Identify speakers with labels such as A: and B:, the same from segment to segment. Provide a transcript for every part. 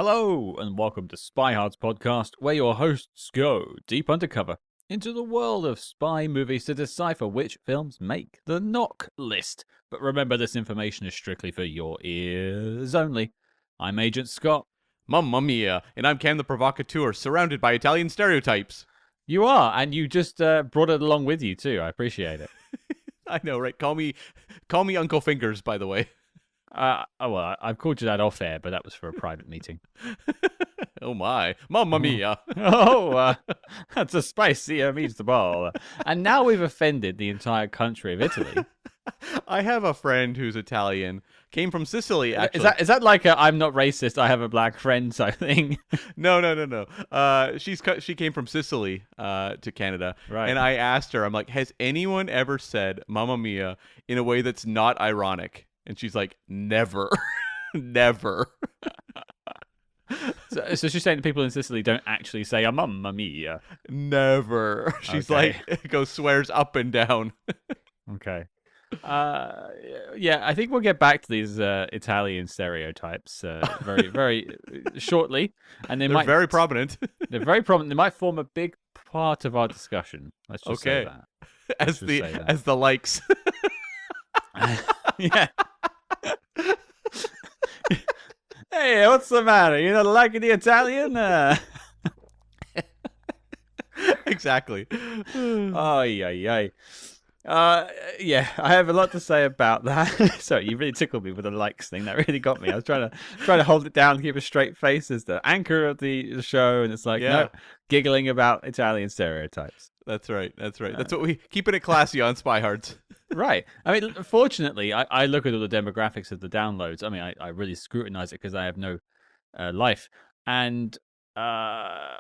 A: Hello, and welcome to SpyHards podcast, where your hosts go deep undercover into the world of spy movies to decipher which films make the knock list. But remember, this information is strictly for your ears only. I'm Agent Scott.
B: Mamma mia, and I'm Cam the Provocateur, surrounded by Italian stereotypes.
A: You are, and you just brought it along with you too. I appreciate it.
B: I know, right? Call me Uncle Fingers, by the way.
A: I've called you that off air, but that was for a private meeting.
B: Oh my, Mamma mia!
A: That's a spicy meatball. And now we've offended the entire country of Italy.
B: I have a friend who's Italian. Came from Sicily, actually.
A: Is that like a "I'm not racist, I have a black friend" type thing?
B: No. She came from Sicily to Canada,
A: Right.
B: and I asked her, I'm like, has anyone ever said "Mamma mia" in a way that's not ironic? And she's like, never, never.
A: So she's saying that people in Sicily don't actually say "a mamma mia."
B: Never. She's
A: Okay.
B: like, swears up and down.
A: Okay. Yeah, I think we'll get back to these Italian stereotypes very, very shortly, and
B: They're very prominent.
A: They're very prominent. They might form a big part of our discussion. Let's just say
B: Okay.
A: that.
B: As the likes.
A: Yeah. Hey, what's the matter? You not liking the Italian?
B: Exactly.
A: Ay. Yeah, I have a lot to say about that. Sorry, you really tickled me with the likes thing. That really got me. I was trying to hold it down, keep a straight face as the anchor of the show, and it's like, no, giggling about Italian stereotypes.
B: That's right. That's what we keep it classy on SpyHards.
A: Right. I mean, fortunately, I look at all the demographics of the downloads. I mean, I really scrutinize it because I have no life, and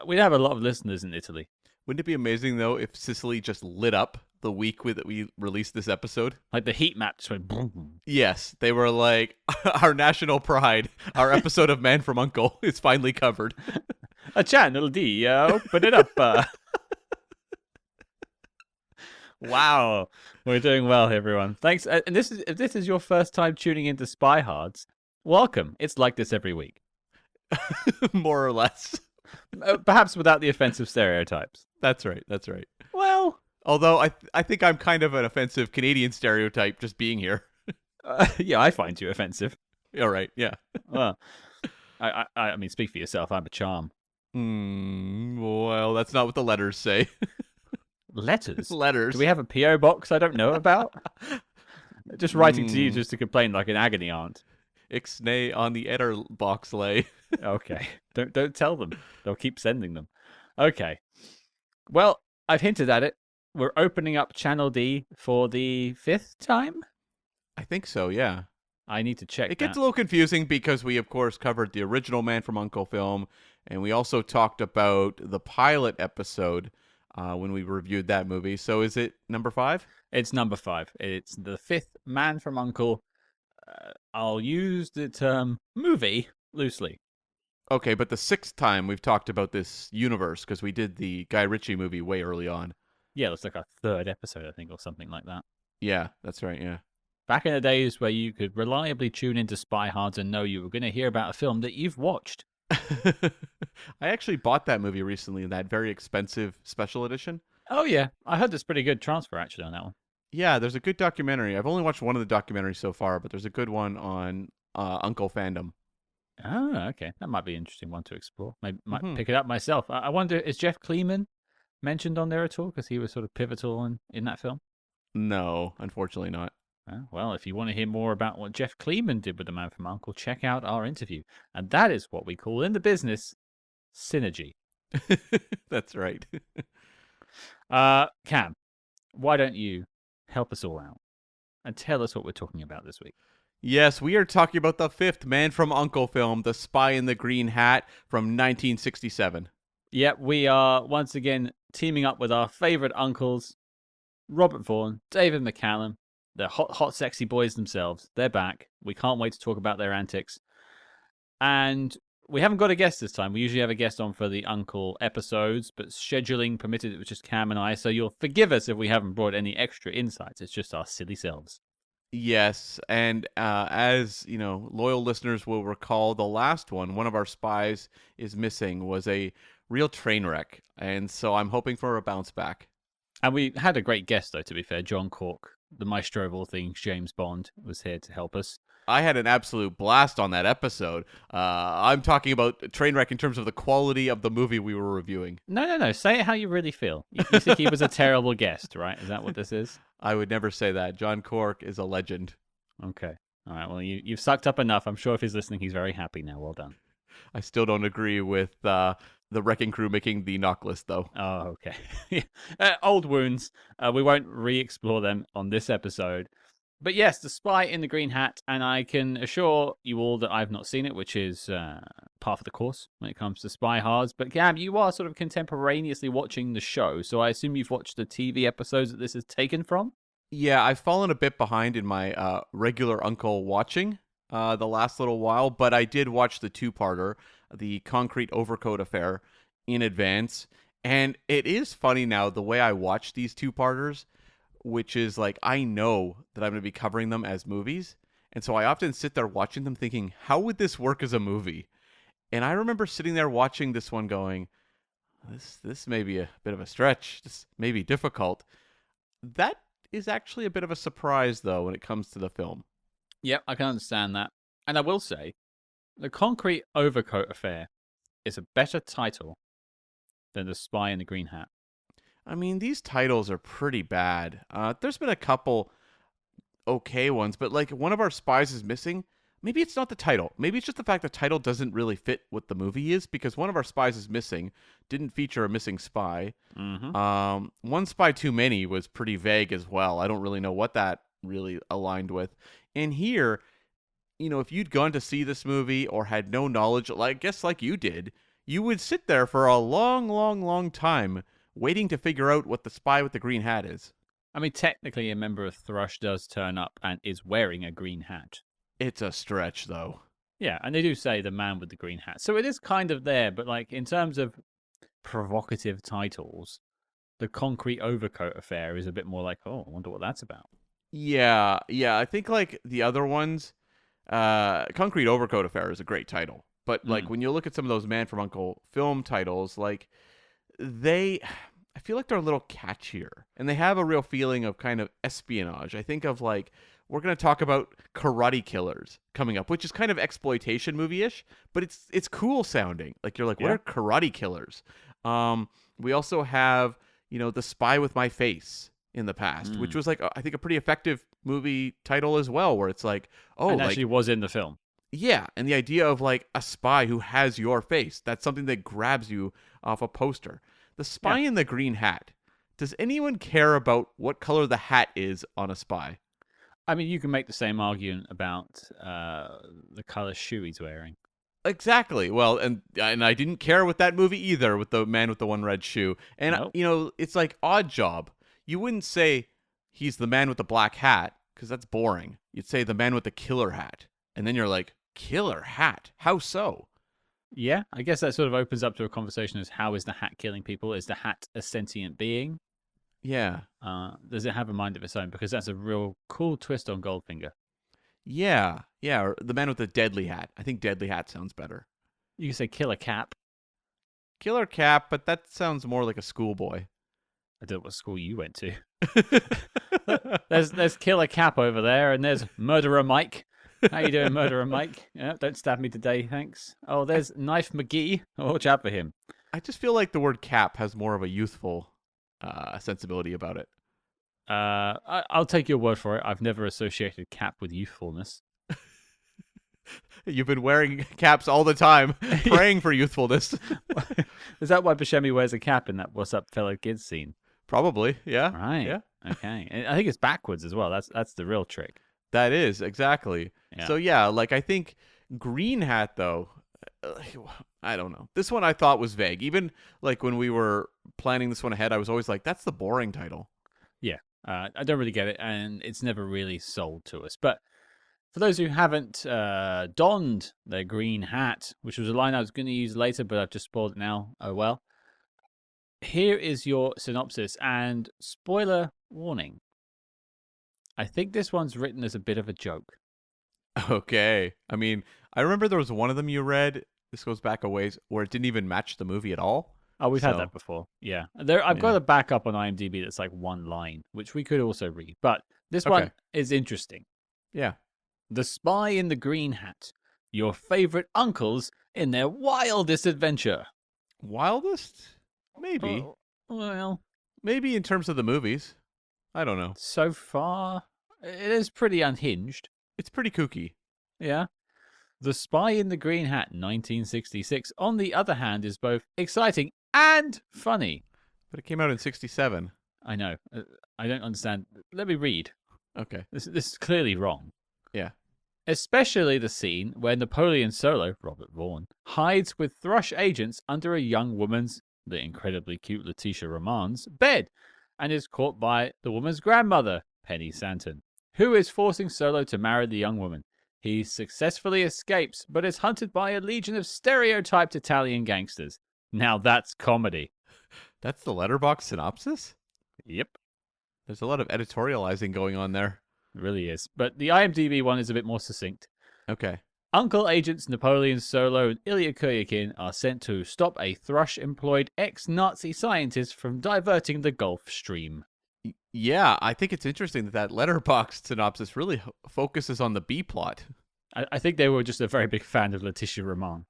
A: we have a lot of listeners in Italy.
B: Wouldn't it be amazing though if Sicily just lit up the week that we released this episode?
A: Like the heat map just went boom.
B: Yes, they were like, our national pride. Our episode of Man from U.N.C.L.E. is finally covered.
A: A channel D, open it up. Wow, we're doing well, everyone. Thanks. And if this is your first time tuning into SpyHards, welcome. It's like this every week,
B: More or less.
A: Perhaps without the offensive stereotypes.
B: That's right.
A: Well,
B: although I think I'm kind of an offensive Canadian stereotype just being here.
A: yeah, I find you offensive.
B: All right, yeah.
A: Well, I mean, speak for yourself. I'm a charm.
B: Well, that's not what the letters say.
A: Letters?
B: Letters.
A: Do we have a P.O. box I don't know about? Just writing to you just to complain like an agony aunt.
B: Ixnay on the Etter box lay.
A: Okay. Don't tell them. They'll keep sending them. Okay. Well, I've hinted at it. We're opening up Channel D for the 5th time?
B: I think so, yeah.
A: I need to check
B: It gets a little confusing because we, of course, covered the original Man from U.N.C.L.E. film, and we also talked about the pilot episode when we reviewed that movie. So is it number 5?
A: It's number 5. It's the 5th Man from U.N.C.L.E. I'll use the term movie loosely.
B: Okay, but the 6th time we've talked about this universe because we did the Guy Ritchie movie way early on.
A: Yeah, it's like our 3rd episode, I think, or something like that.
B: Yeah, that's right, yeah.
A: Back in the days where you could reliably tune into SpyHards and know you were going to hear about a film that you've watched.
B: I actually bought that movie recently in that very expensive special edition.
A: Oh, yeah. I heard there's pretty good transfer, actually, on that one.
B: Yeah, there's a good documentary. I've only watched one of the documentaries so far, but there's a good one on U.N.C.L.E. fandom.
A: Oh, okay. That might be an interesting one to explore. Maybe might pick it up myself. I wonder, is Jeff Kleeman mentioned on there at all? Because he was sort of pivotal in that film.
B: No, unfortunately not.
A: Well, if you want to hear more about what Jeff Kleeman did with The Man from U.N.C.L.E., check out our interview. And that is what we call in the business synergy.
B: That's right.
A: Cam, why don't you help us all out and tell us what we're talking about this week?
B: Yes, we are talking about the 5th Man from U.N.C.L.E. film, The Spy in the Green Hat from 1967.
A: Yep, we are once again teaming up with our favorite uncles, Robert Vaughn, David McCallum. They're hot, sexy boys themselves. They're back. We can't wait to talk about their antics. And we haven't got a guest this time. We usually have a guest on for the U.N.C.L.E. episodes, but scheduling permitted it was just Cam and I, so you'll forgive us if we haven't brought any extra insights. It's just our silly selves.
B: Yes, and as you know, loyal listeners will recall, the last one of our spies is missing, was a real train wreck, and so I'm hoping for a bounce back.
A: And we had a great guest, though, to be fair. John Cork, the maestro of all things, James Bond, was here to help us.
B: I had an absolute blast on that episode. I'm talking about Trainwreck in terms of the quality of the movie we were reviewing.
A: No. Say it how you really feel. You think he was a terrible guest, right? Is that what this is?
B: I would never say that. John Cork is a legend.
A: Okay. All right. Well, you've sucked up enough. I'm sure if he's listening, he's very happy now. Well done.
B: I still don't agree with the Wrecking Crew making the knock list, though.
A: Oh, okay. Old wounds. We won't re-explore them on this episode. But yes, The Spy in the Green Hat, and I can assure you all that I've not seen it, which is part of the course when it comes to SpyHards. But Gab, you are sort of contemporaneously watching the show, so I assume you've watched the TV episodes that this is taken from?
B: Yeah, I've fallen a bit behind in my regular Uncle watching the last little while, but I did watch the two-parter, the Concrete Overcoat Affair, in advance. And it is funny now, the way I watch these two-parters, which is like, I know that I'm going to be covering them as movies. And so I often sit there watching them thinking, how would this work as a movie? And I remember sitting there watching this one going, this may be a bit of a stretch. This may be difficult. That is actually a bit of a surprise, though, when it comes to the film.
A: Yep, I can understand that. And I will say, The Concrete Overcoat Affair is a better title than The Spy in the Green Hat.
B: I mean, these titles are pretty bad. There's been a couple okay ones, but like One of Our Spies is Missing. Maybe it's not the title. Maybe it's just the fact the title doesn't really fit what the movie is, because One of Our Spies is Missing didn't feature a missing spy.
A: Mm-hmm.
B: One Spy Too Many was pretty vague as well. I don't really know what that really aligned with. And here, you know, if you'd gone to see this movie or had no knowledge, like I guess like you did, you would sit there for a long, long, long time waiting to figure out what the spy with the green hat is.
A: I mean, technically, a member of Thrush does turn up and is wearing a green hat.
B: It's a stretch, though.
A: Yeah, and they do say the man with the green hat. So it is kind of there, but like in terms of provocative titles, The Concrete Overcoat Affair is a bit more like, oh, I wonder what that's about.
B: Yeah. I think like the other ones, Concrete Overcoat Affair is a great title. But like when you look at some of those Man from U.N.C.L.E. film titles, like I feel like they're a little catchier, and they have a real feeling of kind of espionage. I think of like, we're going to talk about Karate Killers coming up, which is kind of exploitation movie-ish, but it's cool sounding. Like you're like, what are Karate Killers? We also have, you know, The Spy with My Face in the past, which was like, I think a pretty effective movie title as well, where it's like, oh,
A: and
B: like,
A: actually was in the film.
B: yeah, and the idea of like a spy who has your face, that's something that grabs you off a poster. The Spy in the Green Hat. Does anyone care about what color the hat is on a spy?
A: I mean, you can make the same argument about the color shoe he's wearing.
B: Exactly. Well, and I didn't care with that movie either, with the man with the one red shoe. And
A: Nope.
B: you know, it's like Odd Job. You wouldn't say he's the man with the black hat, because that's boring. You'd say the man with the killer hat, and then you're like, killer hat? How so?
A: Yeah, I guess that sort of opens up to a conversation as how is the hat killing people? Is the hat a sentient being?
B: Yeah.
A: Does it have a mind of its own? Because that's a real cool twist on Goldfinger.
B: Yeah. Or the man with the deadly hat. I think deadly hat sounds better.
A: You can say Killer Cap.
B: Killer Cap, but that sounds more like a schoolboy.
A: I don't know what school you went to. There's Killer Cap over there, and there's Murderer Mike. How you doing, Murderer Mike? Yeah, don't stab me today, thanks. Oh, there's Knife McGee. Oh, watch out for him.
B: I just feel like the word cap has more of a youthful sensibility about it.
A: I'll take your word for it. I've never associated Cap with youthfulness.
B: You've been wearing caps all the time, praying for youthfulness.
A: Is that why Buscemi wears a cap in that "What's Up, Fellow Kids" scene?
B: Probably, yeah.
A: Right.
B: Yeah.
A: Okay. And I think it's backwards as well. That's the real trick.
B: That is, exactly.
A: Yeah.
B: So, yeah, like, I think Green Hat, though, I don't know. This one I thought was vague. Even, like, when we were planning this one ahead, I was always like, that's the boring title.
A: Yeah. I don't really get it, and it's never really sold to us. But for those who haven't donned their green hat, which was a line I was going to use later, but I've just spoiled it now. Oh, well. Here is your synopsis, and spoiler warning. I think this one's written as a bit of a joke.
B: Okay. I mean, I remember there was one of them you read. This goes back a ways where it didn't even match the movie at all.
A: Oh, we've had
B: So,
A: that before. Yeah. I've got
B: yeah.
A: a backup on IMDb that's like one line, which we could also read. But this
B: Okay.
A: one is interesting.
B: Yeah.
A: The Spy in the Green Hat. Your favorite uncles in their wildest adventure.
B: Wildest? Maybe.
A: Oh, well,
B: Maybe in terms of the movies. I don't know.
A: so far, it is pretty unhinged.
B: It's pretty kooky.
A: Yeah. The Spy in the Green Hat, 1966, on the other hand, is both exciting and funny.
B: But it came out in 67.
A: I know. I don't understand. Let me read.
B: Okay.
A: This is clearly wrong.
B: Yeah.
A: Especially the scene where Napoleon Solo, Robert Vaughn, hides with Thrush agents under a young woman's, the incredibly cute Letícia Román's, bed, and is caught by the woman's grandmother, Penny Santon, who is forcing Solo to marry the young woman. He successfully escapes, but is hunted by a legion of stereotyped Italian gangsters. Now that's comedy.
B: That's the letterbox synopsis?
A: Yep,
B: There's a lot of editorializing going on there.
A: it really is. But the IMDb one is a bit more succinct.
B: Okay.
A: Uncle agents Napoleon Solo and Ilya Kuryakin are sent to stop a Thrush-employed ex-Nazi scientist from diverting the Gulf Stream.
B: Yeah, I think it's interesting that letterbox synopsis really focuses on the B plot.
A: I think they were just a very big fan of Letícia Román.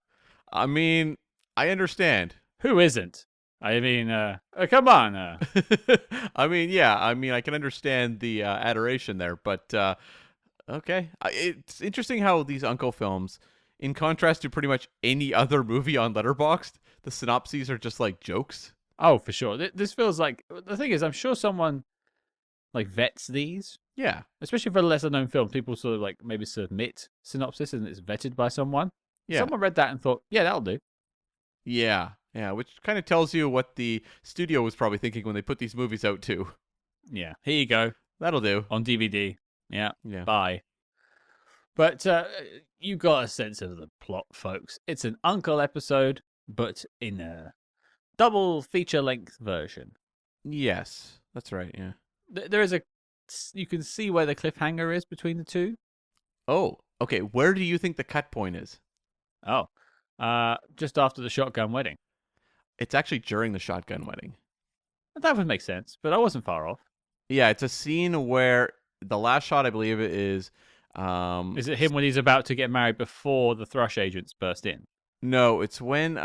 B: I mean, I understand.
A: Who isn't? I mean, come on.
B: I mean, yeah, I can understand the adoration there, but okay. It's interesting how these Uncle films, in contrast to pretty much any other movie on Letterboxd, the synopses are just like jokes.
A: Oh, for sure. This feels like... The thing is, I'm sure someone like vets these,
B: Yeah.
A: especially for lesser known films. People sort of like maybe submit synopsis and it's vetted by someone.
B: Yeah.
A: Someone read that and thought, yeah, that'll do.
B: Yeah. Yeah, which kind of tells you what the studio was probably thinking when they put these movies out too.
A: Yeah, here you go
B: That'll do.
A: on DVD. Yeah,
B: Yeah.
A: bye. But you got a sense of the plot, folks. It's an Uncle episode, but in a double feature-length version.
B: Yes. That's right, yeah.
A: There is you can see where the cliffhanger is between the two.
B: Oh, okay. Where do you think the cut point is?
A: Oh, just after the shotgun wedding.
B: It's actually during the shotgun wedding.
A: That would make sense, but I wasn't far off.
B: Yeah, it's a scene where the last shot, I believe, is.
A: Is it him when he's about to get married before the Thrush agents burst in?
B: No, it's when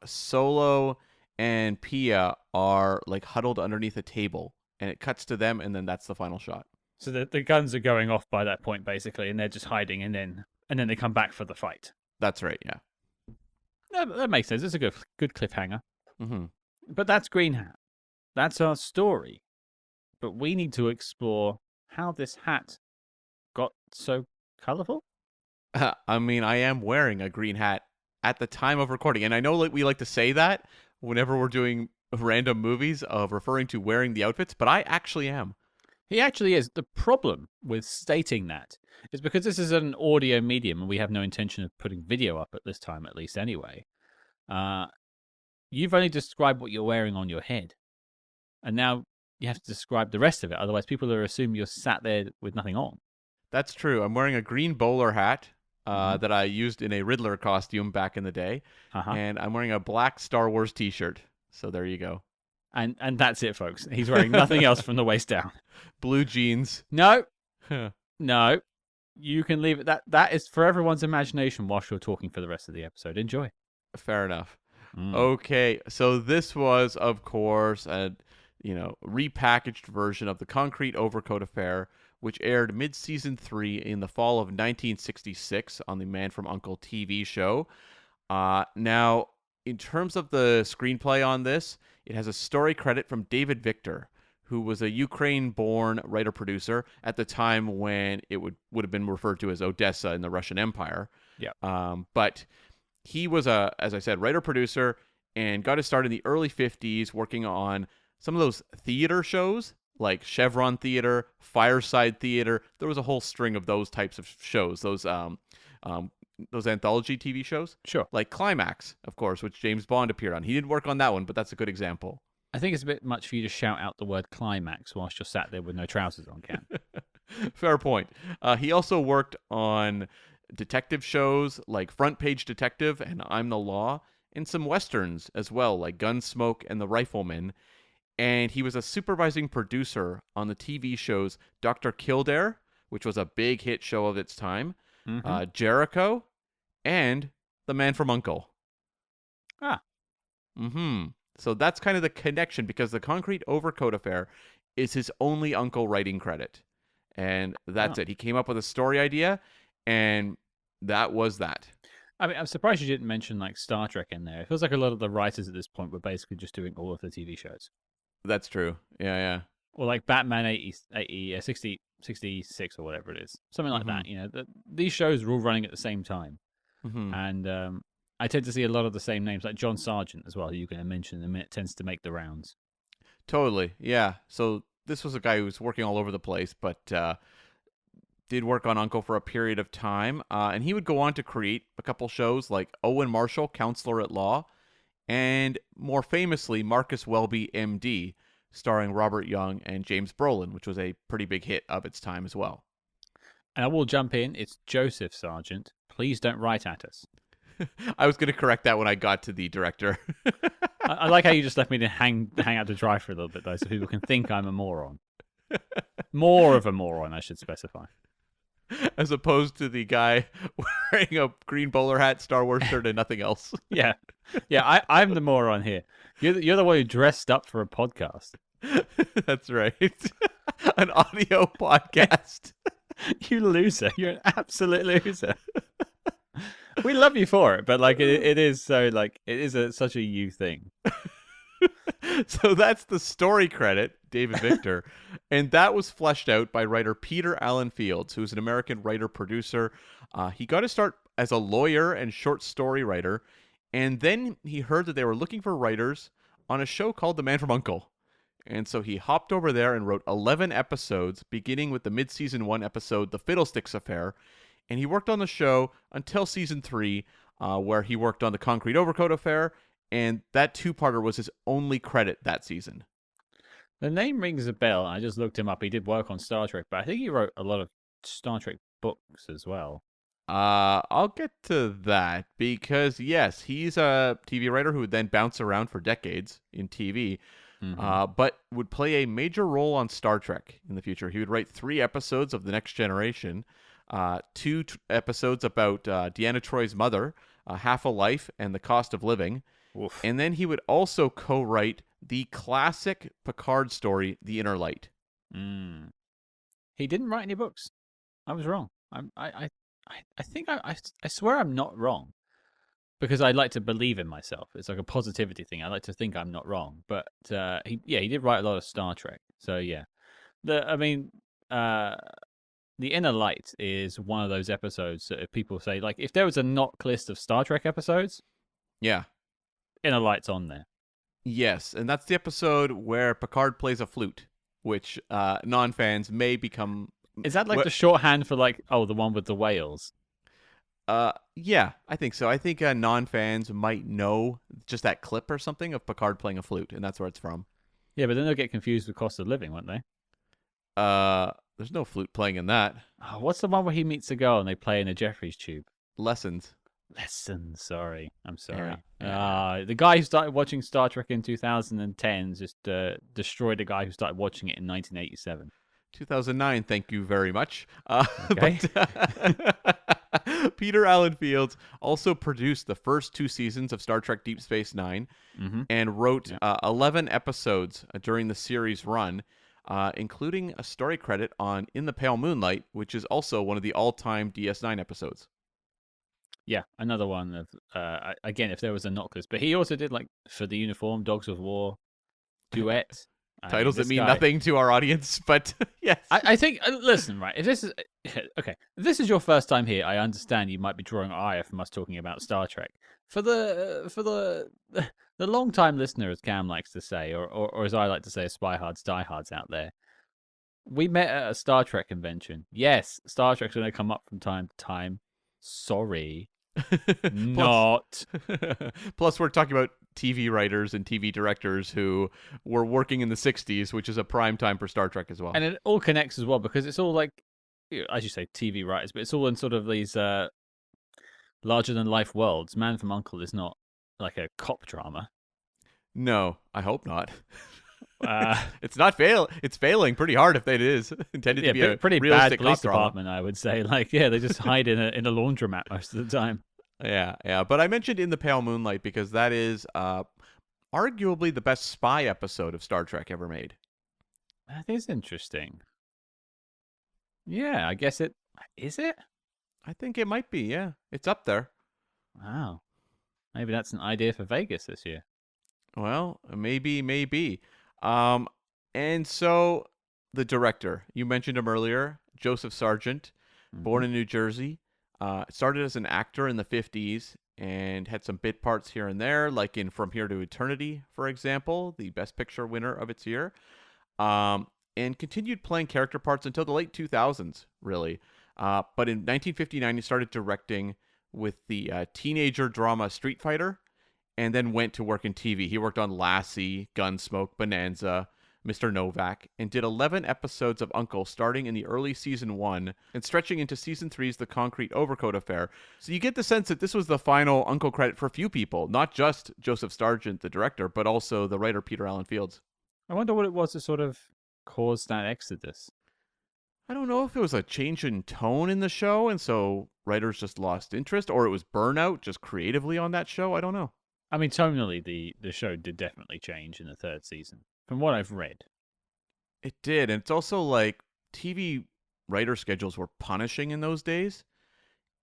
B: Solo and Pia are like huddled underneath a table, and it cuts to them, and then that's the final shot.
A: So the guns are going off by that point, basically, and they're just hiding, and then they come back for the fight.
B: That's right. Yeah.
A: That makes sense. It's a good cliffhanger.
B: Mm-hmm.
A: But that's Green Hat. That's our story. But we need to explore how this hat got so colorful.
B: I mean, I am wearing a green hat at the time of recording, and I know we like to say that whenever we're doing random movies of referring to wearing the outfits, but I actually am.
A: He actually is. The problem with stating that is because this is an audio medium and we have no intention of putting video up at this time, at least anyway. You've only described what you're wearing on your head. And now you have to describe the rest of it. Otherwise, people will assume you're sat there with nothing on.
B: That's true. I'm wearing a green bowler hat that I used in a Riddler costume back in the day.
A: Uh-huh.
B: And I'm wearing a black Star Wars t-shirt. So there you go.
A: And that's it, folks. He's wearing nothing else from the waist down.
B: Blue jeans.
A: No. No. You can leave it. That is for everyone's imagination whilst you're talking for the rest of the episode. Enjoy.
B: Fair enough. Okay, so this was, of course, a repackaged version of the Concrete Overcoat Affair, which aired mid-season 3 in the fall of 1966 on the Man from U.N.C.L.E. TV show. Now, in terms of the screenplay on this, it has a story credit from David Victor, who was a Ukraine-born writer-producer at the time when it would have been referred to as Odessa in the Russian Empire.
A: Yeah.
B: But he was as I said, writer-producer and got his start in the early 50s working on some of those theater shows like Chevron Theater, Fireside Theater. There was a whole string of those types of shows, those anthology TV shows.
A: Sure.
B: Like Climax, of course, which James Bond appeared on. He didn't work on that one, but that's a good example.
A: I think it's a bit much for you to shout out the word climax whilst you're sat there with no trousers on, Cam.
B: Fair point. He also worked on detective shows like Front Page Detective and I'm the Law, and some westerns as well, like Gunsmoke and The Rifleman. And he was a supervising producer on the TV shows Dr. Kildare, which was a big hit show of its time, Jericho, and The Man from U.N.C.L.E.
A: Ah.
B: So that's kind of the connection, because the Concrete Overcoat Affair is his only Uncle writing credit. And that's it. He came up with a story idea, and that was that.
A: I mean, I'm surprised you didn't mention like Star Trek in there. It feels like a lot of the writers at this point were basically just doing all of the TV shows.
B: That's true. Yeah.
A: Or like Batman 66 or whatever it is. Something like that. You know, these shows were all running at the same time. And I tend to see a lot of the same names, like John Sargent as well, who you're going to mention in a minute, tends to make the rounds.
B: Totally. Yeah. So this was a guy who was working all over the place, but did work on Uncle for a period of time. And he would go on to create a couple shows like Owen Marshall, Counselor at Law, and more famously, Marcus Welby, MD, starring Robert Young and James Brolin, which was a pretty big hit of its time as well.
A: And I will jump in. It's Joseph Sargent. Please don't write at us.
B: I was going to correct that when I got to the director.
A: I like how you just left me to hang out to dry for a little bit, though, so people can think I'm a moron. More of a moron, I should specify.
B: As opposed to the guy wearing a green bowler hat, Star Wars shirt, and nothing else.
A: Yeah. I'm the moron here. You're the one who dressed up for a podcast.
B: That's right. An audio podcast.
A: You loser. You're an absolute loser. We love you for it, but like it is so like it is such a you thing.
B: So that's the story credit, David Victor, and that was fleshed out by writer Peter Allen Fields, who's an American writer-producer. He got his start as a lawyer and short story writer, and then he heard that they were looking for writers on a show called The Man from U.N.C.L.E. And so he hopped over there and wrote 11 episodes, beginning with the mid-season 1 episode, The Fiddlesticks Affair. And he worked on the show until season 3, where he worked on The Concrete Overcoat Affair, and that two-parter was his only credit that season.
A: The name rings a bell. I just looked him up. He did work on Star Trek, but I think he wrote a lot of Star Trek books as well.
B: I'll get to that, because yes, he's a TV writer who would then bounce around for decades in TV, but would play a major role on Star Trek in the future. He would write 3 episodes of The Next Generation, 2 episodes about Deanna Troy's mother, Half a Life, and The Cost of Living.
A: Oof.
B: And then he would also co-write the classic Picard story, The Inner Light.
A: He didn't write any books. I was wrong. I think I swear I'm not wrong, because I like to believe in myself. It's like a positivity thing. I like to think I'm not wrong. But he did write a lot of Star Trek. So yeah, The Inner Light is one of those episodes that if people say, like, if there was a knock list of Star Trek episodes,
B: yeah,
A: Inner Light's on there.
B: Yes, and that's the episode where Picard plays a flute, which non-fans may become...
A: Is that like the shorthand for like, the one with the whales?
B: Yeah, I think so. I think non-fans might know just that clip or something of Picard playing a flute, and that's where it's from.
A: Yeah, but then they'll get confused with Cost of Living, won't they?
B: There's no flute playing in that.
A: Oh, what's the one where he meets a girl and they play in a Jeffries tube?
B: Lessons.
A: Sorry. I'm sorry.
B: Yeah.
A: The guy who started watching Star Trek in 2010 just destroyed a guy who started watching it in 1987.
B: 2009, thank you very much.
A: Okay.
B: But Peter Allen Fields also produced the first 2 seasons of Star Trek Deep Space Nine, and wrote 11 episodes during the series run, including a story credit on In the Pale Moonlight, which is also one of the all-time DS9 episodes.
A: Yeah, another one of again, if there was a knock list. But he also did like For the Uniform, Dogs of War, Duet.
B: Titles that mean nothing to our audience, but yes.
A: I think, listen, right, if this is, okay, if this is your first time here, I understand you might be drawing ire from us talking about Star Trek. For the long-time listener, as Cam likes to say, or as I like to say, SpyHards, diehards out there, we met at a Star Trek convention. Yes, Star Trek's going to come up from time to time. Sorry. Not.
B: Plus, we're talking about TV writers and TV directors who were working in the 60s, which is a prime time for Star Trek as well.
A: And it all connects as well, because it's all like as you say, TV writers, but it's all in sort of these larger than life worlds. Man from U.N.C.L.E. is not like a cop drama.
B: No, I hope not.
A: Uh,
B: It's not fail. It's failing pretty hard if it is intended to be a
A: pretty bad
B: realistic
A: police
B: cop drama.
A: department, I would say. Like, yeah, they just hide in a laundromat most of the time.
B: Yeah, yeah. But I mentioned In the Pale Moonlight because that is arguably the best spy episode of Star Trek ever made.
A: That is interesting. Yeah, I guess it is it.
B: I think it might be. Yeah, it's up there.
A: Wow, maybe that's an idea for Vegas this year.
B: Well, maybe. Um, and so the director, you mentioned him earlier, Joseph Sargent, born in New Jersey, started as an actor in the 50s and had some bit parts here and there, like in From Here to Eternity, for example, the Best Picture winner of its year, and continued playing character parts until the late 2000s, really. But in 1959, he started directing with the teenager drama Street Fighter, and then went to work in TV. He worked on Lassie, Gunsmoke, Bonanza, Mr. Novak, and did 11 episodes of U.N.C.L.E. starting in the early season 1 and stretching into season 3's The Concrete Overcoat Affair. So you get the sense that this was the final U.N.C.L.E. credit for a few people, not just Joseph Sargent, the director, but also the writer Peter Allen Fields.
A: I wonder what it was that sort of caused that exodus.
B: I don't know if it was a change in tone in the show, and so writers just lost interest, or it was burnout just creatively on that show. I don't know.
A: I mean, tonally, the show did definitely change in the third season, from what I've read.
B: It did, and it's also like TV writer schedules were punishing in those days,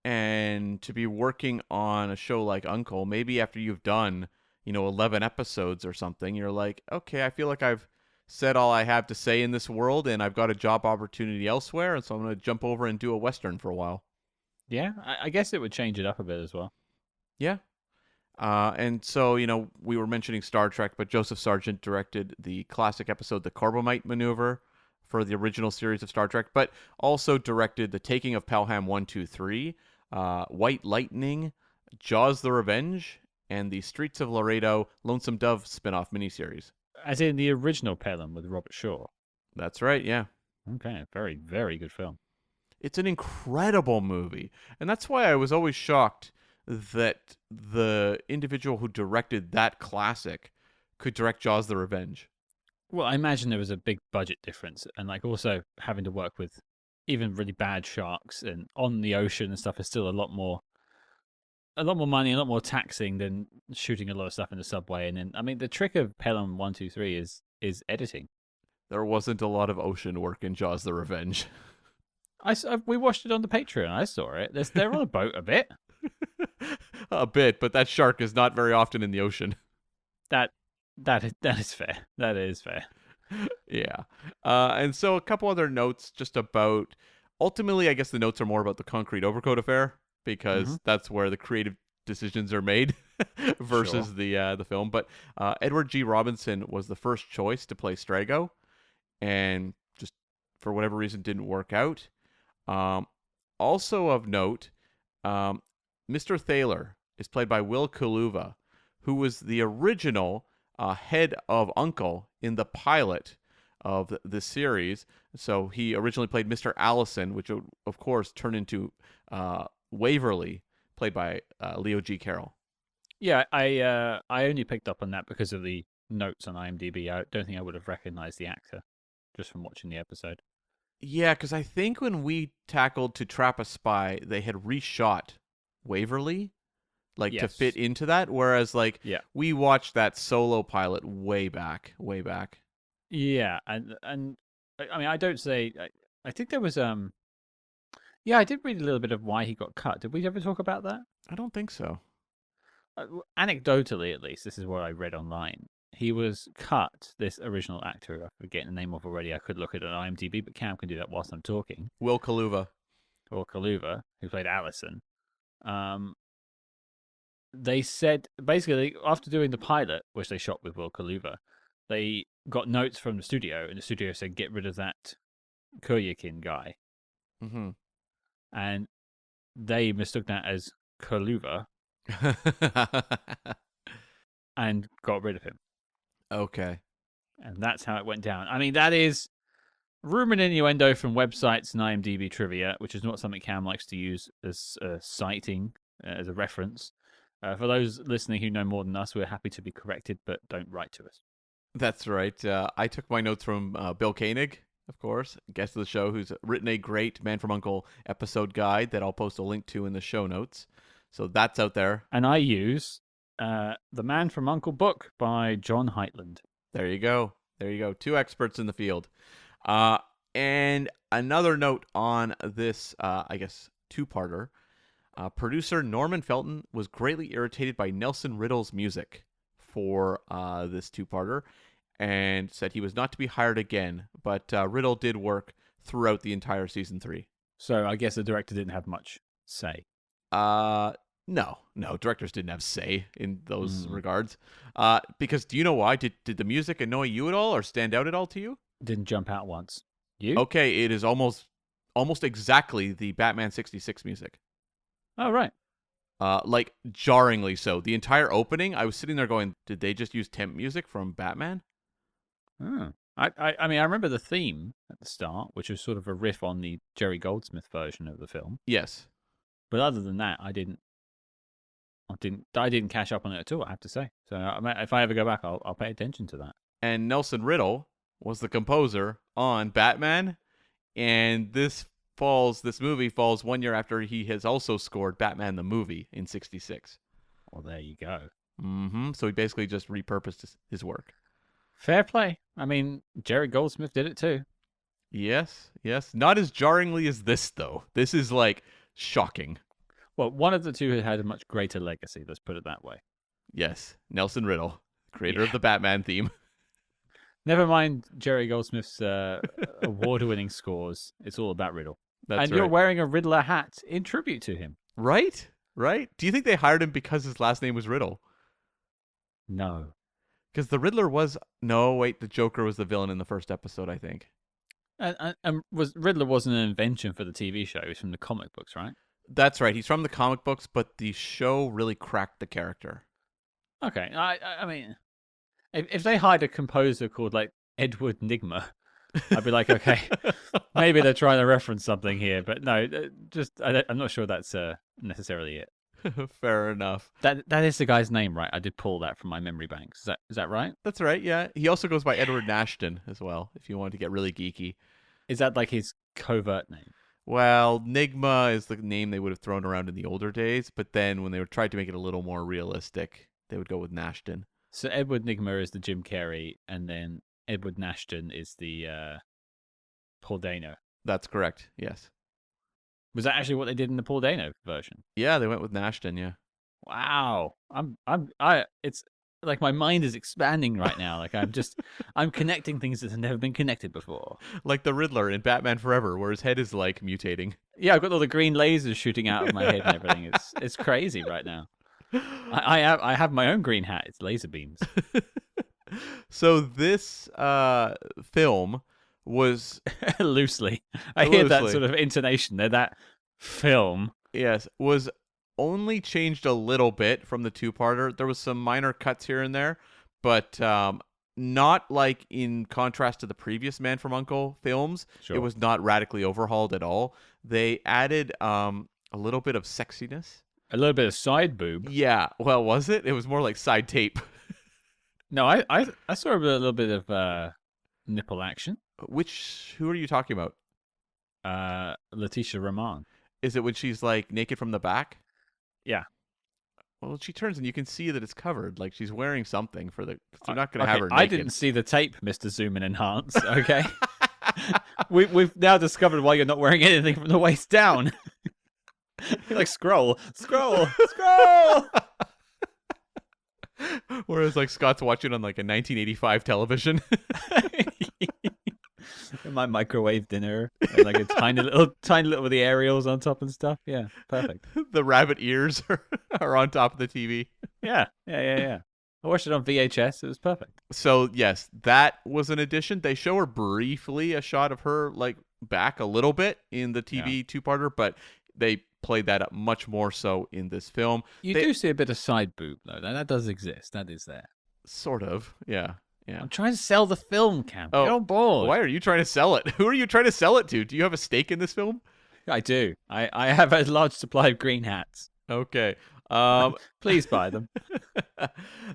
B: and to be working on a show like U.N.C.L.E., maybe after you've done 11 episodes or something, you're like, okay, I feel like I've said all I have to say in this world, and I've got a job opportunity elsewhere, and so I'm going to jump over and do a Western for a while.
A: Yeah, I guess it would change it up a bit as well.
B: Yeah. And so, we were mentioning Star Trek, but Joseph Sargent directed the classic episode, The Corbomite Maneuver, for the original series of Star Trek, but also directed The Taking of Pelham 123, White Lightning, Jaws the Revenge, and the Streets of Laredo Lonesome Dove spin-off miniseries.
A: As in the original Pelham with Robert Shaw.
B: That's right, yeah.
A: Okay, very, very good film.
B: It's an incredible movie, and that's why I was always shocked that the individual who directed that classic could direct Jaws the Revenge.
A: Well, I imagine there was a big budget difference, and like also having to work with even really bad sharks and on the ocean and stuff is still a lot more money, a lot more taxing than shooting a lot of stuff in the subway. And then, I mean, the trick of Pelham 123 is editing.
B: There wasn't a lot of ocean work in Jaws the Revenge.
A: We watched it on the Patreon. I saw it. They're on a boat a bit.
B: A bit, but that shark is not very often in the ocean.
A: That is fair. That is fair.
B: Yeah. And so a couple other notes just about, ultimately, I guess the notes are more about the Concrete Overcoat Affair, because that's where the creative decisions are made versus the film. But Edward G. Robinson was the first choice to play Strago, and just for whatever reason didn't work out. Also of note, Mr. Thaler is played by Will Kuluva, who was the original head of U.N.C.L.E. in the pilot of the series. So he originally played Mr. Allison, which would, of course, turn into Waverly, played by Leo G. Carroll.
A: Yeah, I only picked up on that because of the notes on IMDb. I don't think I would have recognized the actor just from watching the episode.
B: Yeah, because I think when we tackled To Trap a Spy, they had reshot Waverly, to fit into that. Whereas, we watched that solo pilot way back.
A: Yeah, and I mean, I don't say. I think there was Yeah, I did read a little bit of why he got cut. Did we ever talk about that?
B: I don't think so.
A: Anecdotally, at least, this is what I read online. He was cut, this original actor, I forget the name of already. I could look at it on IMDb, but Cam can do that whilst I'm talking.
B: Will Kuluva.
A: Or Kuluva, who played Allison. They said, basically, after doing the pilot, which they shot with Will Kuluva, they got notes from the studio, and the studio said, get rid of that Kuryakin guy.
B: Mm-hmm.
A: And they mistook that as Kuluva and got rid of him.
B: Okay.
A: And that's how it went down. I mean, that is Rumor and innuendo from websites and IMDb trivia, which is not something Cam likes to use as citing, as a reference. For those listening who know more than us, we're happy to be corrected, but don't write to us.
B: That's right. I took my notes from Bill Koenig, of course, guest of the show, who's written a great Man from U.N.C.L.E. episode guide that I'll post a link to in the show notes. So that's out there.
A: And I use The Man from U.N.C.L.E. book by John Heitland.
B: There you go. There you go. Two experts in the field. And another note on this, I guess, two-parter. Producer Norman Felton was greatly irritated by Nelson Riddle's music for this two-parter and said he was not to be hired again, but Riddle did work throughout the entire season 3.
A: So I guess the director didn't have much say.
B: No, directors didn't have say in those regards. Because do you know why? Did the music annoy you at all or stand out at all to you?
A: Didn't jump out once. You?
B: Okay, it is almost exactly the Batman 66 music.
A: Oh, right.
B: Like jarringly so. The entire opening, I was sitting there going, did they just use temp music from Batman?
A: Oh. I mean, I remember the theme at the start, which was sort of a riff on the Jerry Goldsmith version of the film.
B: Yes.
A: But other than that, I didn't catch up on it at all, I have to say. So if I ever go back, I'll pay attention to that.
B: And Nelson Riddle was the composer on Batman, and this movie falls 1 year after he has also scored Batman the movie in 66.
A: Well, there you go.
B: So he basically just repurposed his work.
A: Fair play. I mean, Jerry Goldsmith did it too.
B: Yes. Not as jarringly as this, though. This is, like, shocking.
A: Well, one of the two had a much greater legacy, let's put it that way.
B: Yes, Nelson Riddle, creator of the Batman theme.
A: Never mind Jerry Goldsmith's award-winning scores. It's all about Riddle.
B: That's
A: and you're wearing a Riddler hat in tribute to him.
B: Right? Do you think they hired him because his last name was Riddle?
A: No.
B: Because the Riddler was... No, wait, the Joker was the villain in the first episode, I think.
A: And Riddler wasn't an invention for the TV show. It was from the comic books, right?
B: That's right. He's from the comic books, but the show really cracked the character.
A: Okay. I mean, if they hired a composer called, like, Edward Nigma, I'd be like, okay, maybe they're trying to reference something here. But no, I'm not sure that's necessarily it.
B: Fair enough.
A: That is the guy's name, right? I did pull that from my memory banks. Is that right?
B: That's right, yeah. He also goes by Edward Nashton as well, if you want to get really geeky.
A: Is that like his covert name?
B: Well, Nigma is the name they would have thrown around in the older days, but then when they tried to make it a little more realistic, they would go with Nashton.
A: So Edward Nigma is the Jim Carrey, and then Edward Nashton is the Paul Dano.
B: That's correct, yes.
A: Was that actually what they did in the Paul Dano version?
B: Yeah, they went with Nashton, yeah.
A: Wow. It's like my mind is expanding right now. Like I'm connecting things that have never been connected before.
B: Like the Riddler in Batman Forever, where his head is like mutating.
A: Yeah, I've got all the green lasers shooting out of my head and everything. It's crazy right now. I have my own green hat. It's laser beams.
B: So this film was
A: loosely. I hear that sort of intonation there. That film,
B: yes, was only changed a little bit from the two-parter. There was some minor cuts here and there, but not like in contrast to the previous Man from U.N.C.L.E. films.
A: Sure.
B: It was not radically overhauled at all. They added a little bit of sexiness.
A: A little bit of side boob.
B: Yeah. Well, was it? It was more like side tape.
A: No, I saw a little bit of nipple action.
B: Who are you talking about?
A: Letícia Román.
B: Is it when she's like naked from the back?
A: Yeah.
B: Well, she turns and you can see that it's covered. Like she's wearing something for the. They're not going to have her naked.
A: I didn't see the tape, Mr. Zoom and Enhance. Okay. We've now discovered why you're not wearing anything from the waist down. You're like scroll.
B: Whereas like Scott's watching on like a 1985 television.
A: My microwave dinner, and like a tiny little with the aerials on top and stuff. Yeah, perfect.
B: The rabbit ears are on top of the TV.
A: Yeah. I watched it on VHS. It was perfect.
B: So yes, that was an addition. They show her briefly a shot of her like back a little bit in the TV two-parter, but they played that up much more so in this film.
A: You do see a bit of side boob though. That does exist. That is there.
B: Sort of, yeah. Yeah.
A: I'm trying to sell the film, Cam.
B: Oh,
A: Get on board.
B: why are you trying to sell it? Who are you trying to sell it to? Do you have a stake in this film?
A: I do. I have a large supply of green hats.
B: Okay. Um,
A: Please buy them.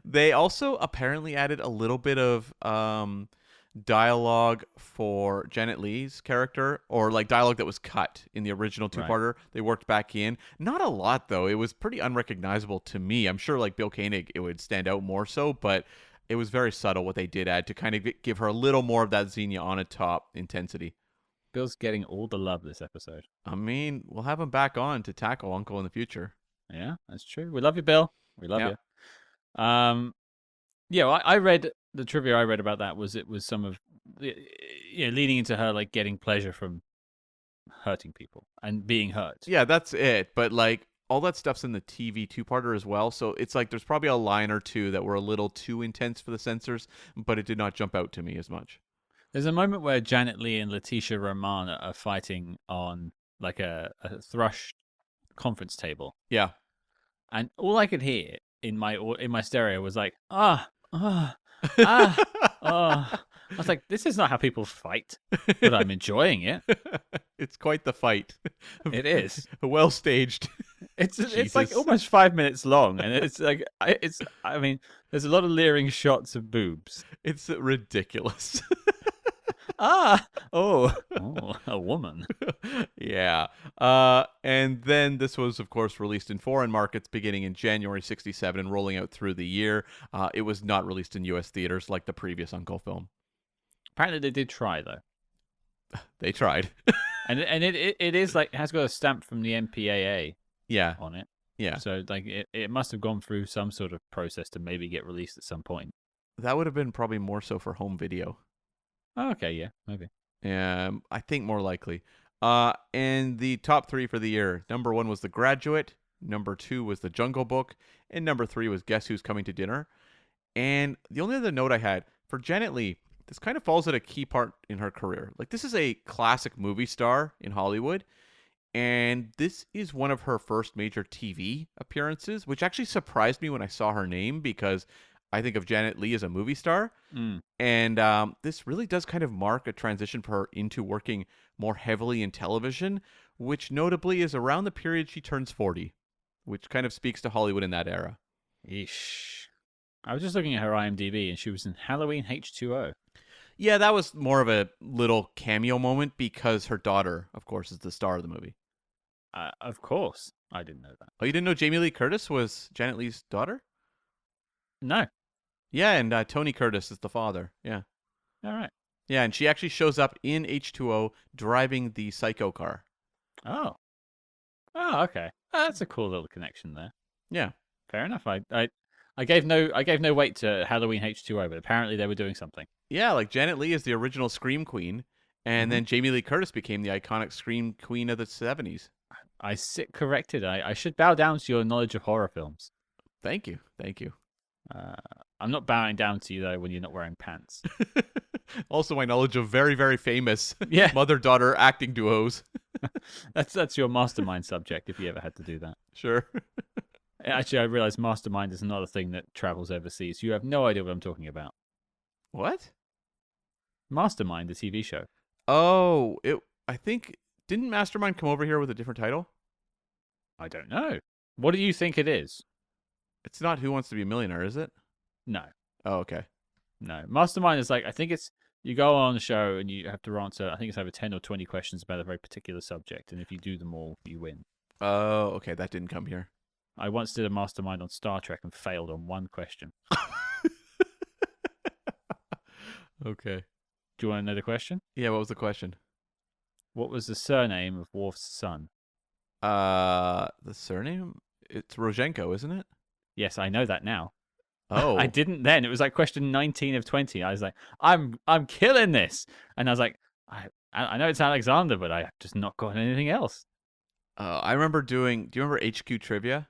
B: they also apparently added a little bit of dialogue for Janet Leigh's character, or like dialogue that was cut in the original two-parter. Right. They worked back in. Not a lot, though. It was pretty unrecognizable to me. I'm sure, like Bill Koenig, it would stand out more so, but it was very subtle what they did add to kind of give her a little more of that Xenia on a top intensity.
A: Bill's getting all the love this episode.
B: I mean, we'll have him back on to tackle Uncle in the future.
A: Yeah, that's true. We love you, Bill. We love you. Yeah, well, I read the trivia I read about that was it was some of leading into her like getting pleasure from hurting people and being hurt.
B: Yeah, that's it. But like all that stuff's in the TV two-parter as well, so it's like there's probably a line or two that were a little too intense for the censors, but it did not jump out to me as much.
A: There's a moment where Janet Leigh and Letícia Román are fighting on like a thrush conference table.
B: Yeah.
A: And all I could hear in my stereo was like, I was like, this is not how people fight, but I'm enjoying it.
B: It's quite the fight.
A: It is.
B: Well staged.
A: It's like almost 5 minutes long, and it's like I mean, there's a lot of leering shots of boobs.
B: It's ridiculous.
A: A woman.
B: Yeah. And then this was, of course, released in foreign markets beginning in January 1967 and rolling out through the year. It was not released in U.S. theaters like the previous Uncle film.
A: Apparently they did try, though.
B: They tried.
A: and it is like, it has got a stamp from the MPAA on it.
B: Yeah.
A: So like it must have gone through some sort of process to maybe get released at some point.
B: That would have been probably more so for home video.
A: Oh, okay, yeah, maybe.
B: I think more likely. And the top three for the year. Number 1 was The Graduate. Number 2 was The Jungle Book. And number 3 was Guess Who's Coming to Dinner. And the only other note I had, for Janet Leigh, this kind of falls at a key part in her career. Like, this is a classic movie star in Hollywood. And this is one of her first major TV appearances, which actually surprised me when I saw her name because I think of Janet Leigh as a movie star. And this really does kind of mark a transition for her into working more heavily in television, which notably is around the period she turns 40, which kind of speaks to Hollywood in that era.
A: Eesh. I was just looking at her IMDb, and she was in Halloween H2O.
B: Yeah, that was more of a little cameo moment because her daughter, of course, is the star of the movie.
A: Of course. I didn't know that.
B: Oh, you didn't know Jamie Lee Curtis was Janet Leigh's daughter?
A: No.
B: Yeah, and Tony Curtis is the father. Yeah.
A: All right.
B: Yeah, and she actually shows up in H2O driving the Psycho car.
A: Oh. Oh, okay. That's a cool little connection there.
B: Yeah.
A: Fair enough. I gave no weight to Halloween H2O, but apparently they were doing something.
B: Yeah, like Janet Leigh is the original Scream Queen, and then Jamie Lee Curtis became the iconic Scream Queen of the 70s.
A: I sit corrected. I should bow down to your knowledge of horror films.
B: Thank you. Thank you.
A: I'm not bowing down to you, though, when you're not wearing pants.
B: Also, my knowledge of very, very famous
A: Yeah.
B: mother-daughter acting duos.
A: That's your mastermind subject, if you ever had to do that.
B: Sure.
A: Actually, I realize mastermind is not a thing that travels overseas. You have no idea what I'm talking about.
B: What?
A: Mastermind, the TV show.
B: Oh, I think... Didn't Mastermind come over here with a different title?
A: I don't know. What do you think it is?
B: It's not Who Wants to Be a Millionaire, is it?
A: No.
B: Oh, okay.
A: No. Mastermind is like, I think it's, you go on the show and you have to answer, I think it's over 10 or 20 questions about a very particular subject. And if you do them all, you win.
B: Oh, okay. That didn't come here.
A: I once did a Mastermind on Star Trek and failed on one question.
B: Okay.
A: Do you want to know the question?
B: Yeah, what was the question?
A: What was the surname of Worf's son?
B: The surname? It's Rozhenko, isn't it?
A: Yes, I know that now.
B: Oh.
A: I didn't then. It was like question 19 of 20. I was like, I'm killing this. And I was like, I know it's Alexander, but I've just not got anything else.
B: I remember do you remember HQ Trivia?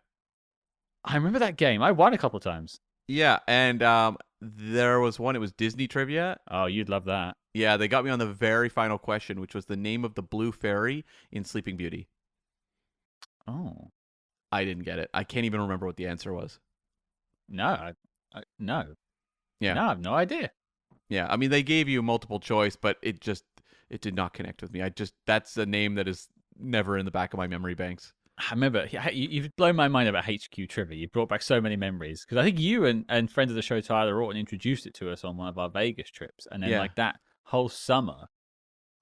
A: I remember that game. I won a couple of times.
B: Yeah, and there was one, it was Disney Trivia.
A: Oh, you'd love that.
B: Yeah, they got me on the very final question, which was the name of the blue fairy in Sleeping Beauty.
A: Oh.
B: I didn't get it. I can't even remember what the answer was.
A: No. No.
B: Yeah.
A: No, I have no idea.
B: Yeah, I mean, they gave you multiple choice, but it did not connect with me. That's a name that is never in the back of my memory banks.
A: I remember you've blown my mind about HQ trivia. You brought back so many memories because I think you and friends of the show Tyler Orton introduced it to us on one of our Vegas trips, and then
B: Yeah.
A: like that whole summer,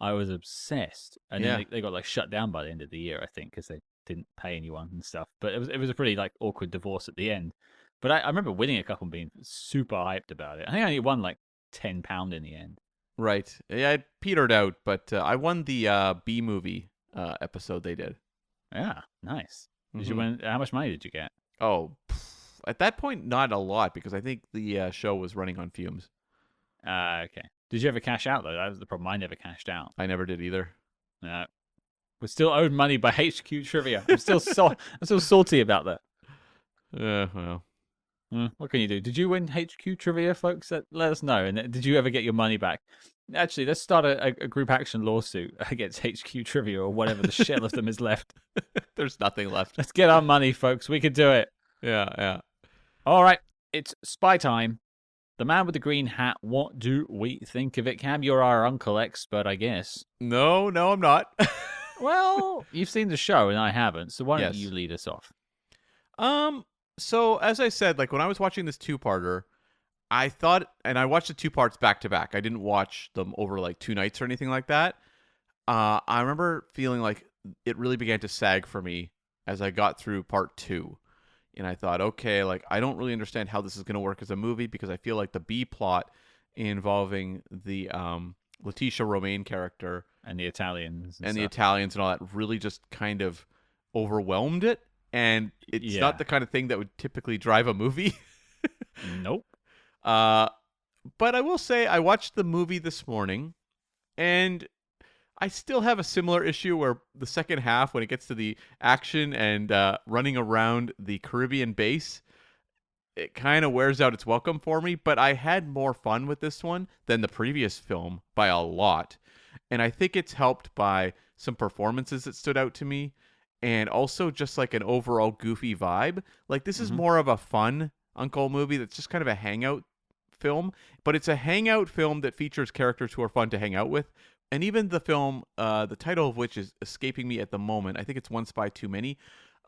A: I was obsessed. And
B: Yeah.
A: then they got like shut down by the end of the year, I think, because they didn't pay anyone and stuff. But it was a pretty like awkward divorce at the end. But I remember winning a couple and being super hyped about it. I think I only won like £10 in the end.
B: Right. Yeah, it petered out, but I won the B movie episode they did.
A: Yeah, nice. Did you
B: Mhm.
A: win? How much money did you get?
B: Oh, at that point, not a lot because I think the show was running on fumes.
A: Okay. Did you ever cash out though? That was the problem. I never cashed out.
B: I never did either.
A: No. We're still owed money by HQ Trivia. I'm still salty about that.
B: Well.
A: What can you do? Did you win HQ Trivia, folks? Let us know. And did you ever get your money back? Actually, let's start a group action lawsuit against HQ Trivia or whatever the shell of them is left.
B: There's nothing left.
A: Let's get our money, folks. We can do it.
B: Yeah.
A: All right. It's spy time. The man with the green hat. What do we think of it, Cam? You're our uncle expert, I guess.
B: No, I'm not.
A: Well, you've seen the show and I haven't, so why don't
B: Yes.
A: you lead us off?
B: So as I said, like when I was watching this two-parter, I thought, and I watched the two parts back to back. I didn't watch them over like 2 nights or anything like that. I remember feeling like it really began to sag for me as I got through part 2. And I thought, okay, like I don't really understand how this is going to work as a movie because I feel like the B plot involving the Letícia Román character
A: And the Italians.
B: and the
A: stuff.
B: Italians and all that really just kind of overwhelmed it. And it's
A: Yeah.
B: not the kind of thing that would typically drive a movie.
A: Nope.
B: But I will say I watched the movie this morning, and I still have a similar issue where the second half, when it gets to the action and running around the Caribbean base, it kind of wears out its welcome for me. But I had more fun with this one than the previous film by a lot. And I think it's helped by some performances that stood out to me, and also just like an overall goofy vibe. Like this is more of a fun Uncle movie that's just kind of a hangout film, but it's a hangout film that features characters who are fun to hang out with. And even the film, the title of which is escaping me at the moment, I think it's One Spy Too Many,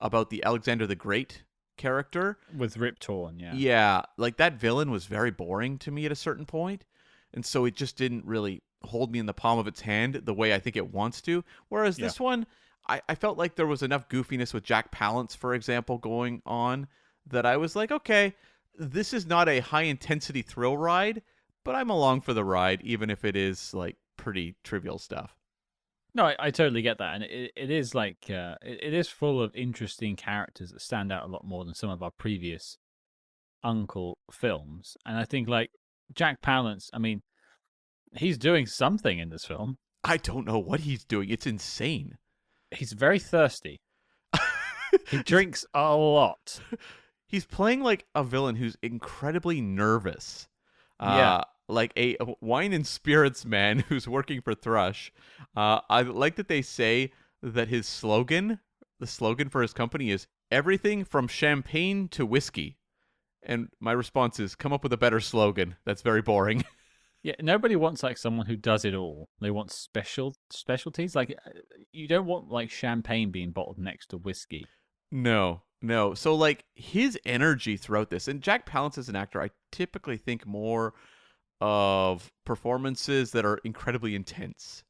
B: about the Alexander the Great character.
A: With Rip Torn, yeah.
B: Yeah, like that villain was very boring to me at a certain point, and so it just didn't really hold me in the palm of its hand the way I think it wants to. Whereas this one, I felt like there was enough goofiness with Jack Palance, for example, going on that I was like, okay, this is not a high-intensity thrill ride, but I'm along for the ride, even if it is like pretty trivial stuff.
A: No, I totally get that, and it is like it is full of interesting characters that stand out a lot more than some of our previous Uncle films. And I think like Jack Palance, I mean, he's doing something in this film.
B: I don't know what he's doing. It's insane.
A: He's very thirsty. He drinks a lot.
B: He's playing like a villain who's incredibly nervous.
A: Yeah.
B: Like a wine and spirits man who's working for Thrush. I like that they say that his slogan, the slogan for his company is everything from champagne to whiskey. And my response is, come up with a better slogan. That's very boring.
A: Yeah, nobody wants like someone who does it all. They want specialties. Like you don't want like champagne being bottled next to whiskey.
B: No. So like his energy throughout this, and Jack Palance as an actor, I typically think more of performances that are incredibly intense.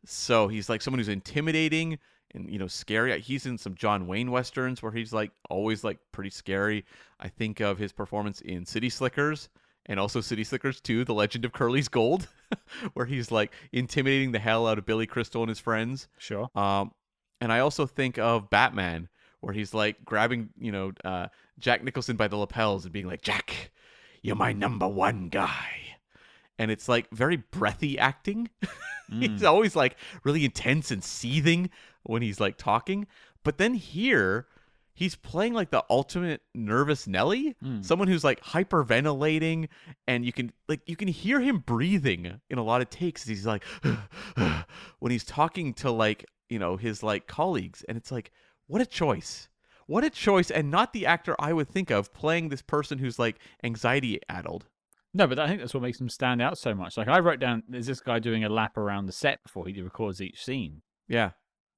B: So he's like someone who's intimidating and scary. He's in some John Wayne westerns where he's like always like pretty scary. I think of his performance in City Slickers and also City Slickers 2, The Legend of Curly's Gold, where he's like intimidating the hell out of Billy Crystal and his friends.
A: Sure.
B: And I also think of Batman, where he's like grabbing, Jack Nicholson by the lapels and being like, Jack, you're my number one guy. And it's like very breathy acting. He's always like really intense and seething when he's like talking. But then here, he's playing like the ultimate nervous Nelly, someone who's like hyperventilating, and you can hear him breathing in a lot of takes. He's like when he's talking to like his like colleagues, and it's like, what a choice, and not the actor I would think of playing this person who's like anxiety addled.
A: No, but I think that's what makes them stand out so much. Like I wrote down, there's this guy doing a lap around the set before he records each scene.
B: Yeah.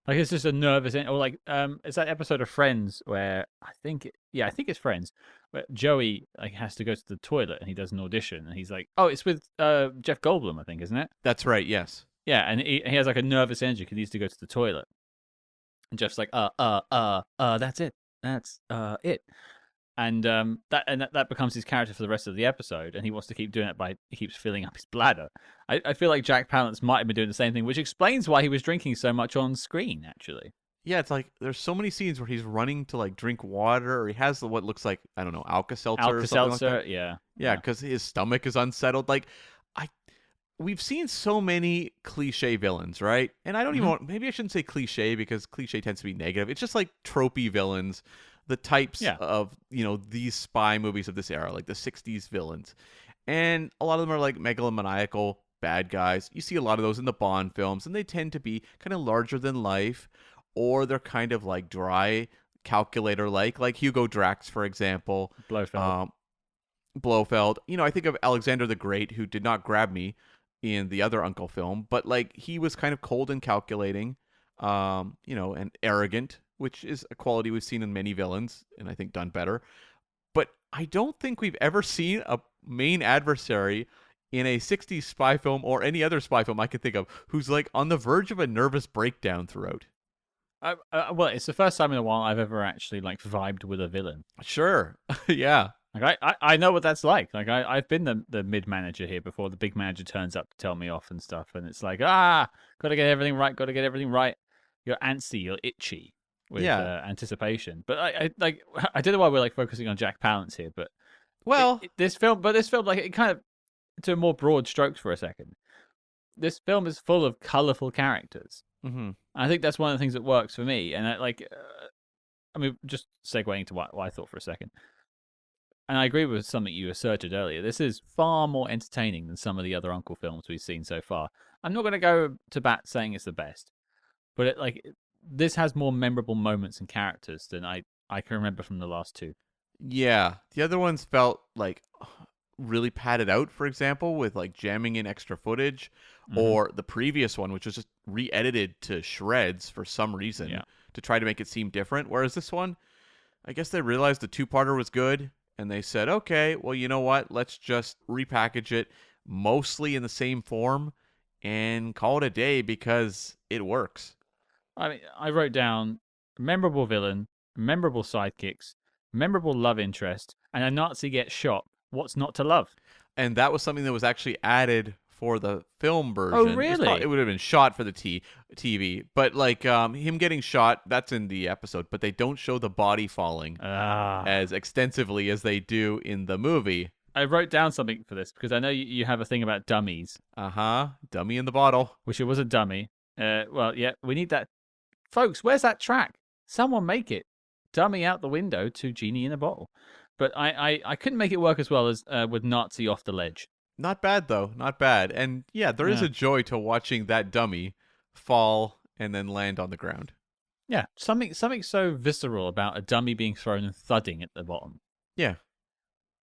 A: Like it's just a nervous, or like it's that episode of Friends where I think it's Friends, where Joey like has to go to the toilet and he does an audition and he's like, oh, it's with Jeff Goldblum, I think, isn't it?
B: That's right. Yes.
A: Yeah, and he has like a nervous energy because he needs to go to the toilet, and Jeff's like, that's it, that's it, and that becomes his character for the rest of the episode, and he wants to keep doing it by he keeps filling up his bladder. I feel like Jack Palance might have been doing the same thing, which explains why he was drinking so much on screen. Actually,
B: Yeah, it's like there's so many scenes where he's running to like drink water, or he has what looks like, I don't know, Alka-Seltzer or something like that.
A: Yeah,
B: Yeah, because his stomach is unsettled. Like, I we've seen so many cliche villains, right? And I don't even want, maybe I shouldn't say cliche because cliche tends to be negative. It's just like tropey villains, the types
A: Yeah.
B: of, these spy movies of this era, like the 60s villains. And a lot of them are like megalomaniacal bad guys. You see a lot of those in the Bond films, and they tend to be kind of larger than life, or they're kind of like dry, calculator like Hugo Drax, for example.
A: Blofeld.
B: Blofeld. I think of Alexander the Great, who did not grab me in the other Uncle film, but like he was kind of cold and calculating, and arrogant, which is a quality we've seen in many villains, and I think done better. But I don't think we've ever seen a main adversary in a 60s spy film or any other spy film I could think of who's like on the verge of a nervous breakdown throughout.
A: Well, it's the first time in a while I've ever actually like vibed with a villain.
B: Sure. Yeah.
A: Like I know what that's like. Like I've been the mid manager here before the big manager turns up to tell me off and stuff, and it's like gotta get everything right, gotta get everything right. You're antsy, you're itchy with anticipation. But I don't know why we're like focusing on Jack Palance here, but
B: Well,
A: this film like it kind of to more broad strokes for a second. This film is full of colorful characters.
B: mm-hmm.
A: I think that's one of the things that works for me, and I mean, just segueing to what I thought for a second. And I agree with something you asserted earlier. This is far more entertaining than some of the other Uncle films we've seen so far. I'm not going to go to bat saying it's the best, but this has more memorable moments and characters than I can remember from the last two.
B: Yeah, the other ones felt like really padded out, for example, with like jamming in extra footage, or the previous one, which was just re-edited to shreds for some reason to try to make it seem different. Whereas this one, I guess they realized the two-parter was good, and they said, okay, well, you know what? Let's just repackage it mostly in the same form and call it a day because it works.
A: I mean, I wrote down memorable villain, memorable sidekicks, memorable love interest, and a Nazi gets shot. What's not to love?
B: And that was something that was actually added for the film version.
A: Oh, really?
B: It would have been shot for the TV, but like him getting shot, that's in the episode, but they don't show the body falling as extensively as they do in the movie.
A: I wrote down something for this because I know you have a thing about dummies.
B: Dummy in the bottle.
A: Wish it was a dummy. Well, yeah, we need that. Folks, where's that track? Someone make it. Dummy out the window to Genie in a bottle. But I couldn't make it work as well as with Nazi off the ledge.
B: Not bad, though. Not bad. And yeah, there is a joy to watching that dummy fall and then land on the ground.
A: Yeah, something so visceral about a dummy being thrown and thudding at the bottom.
B: Yeah.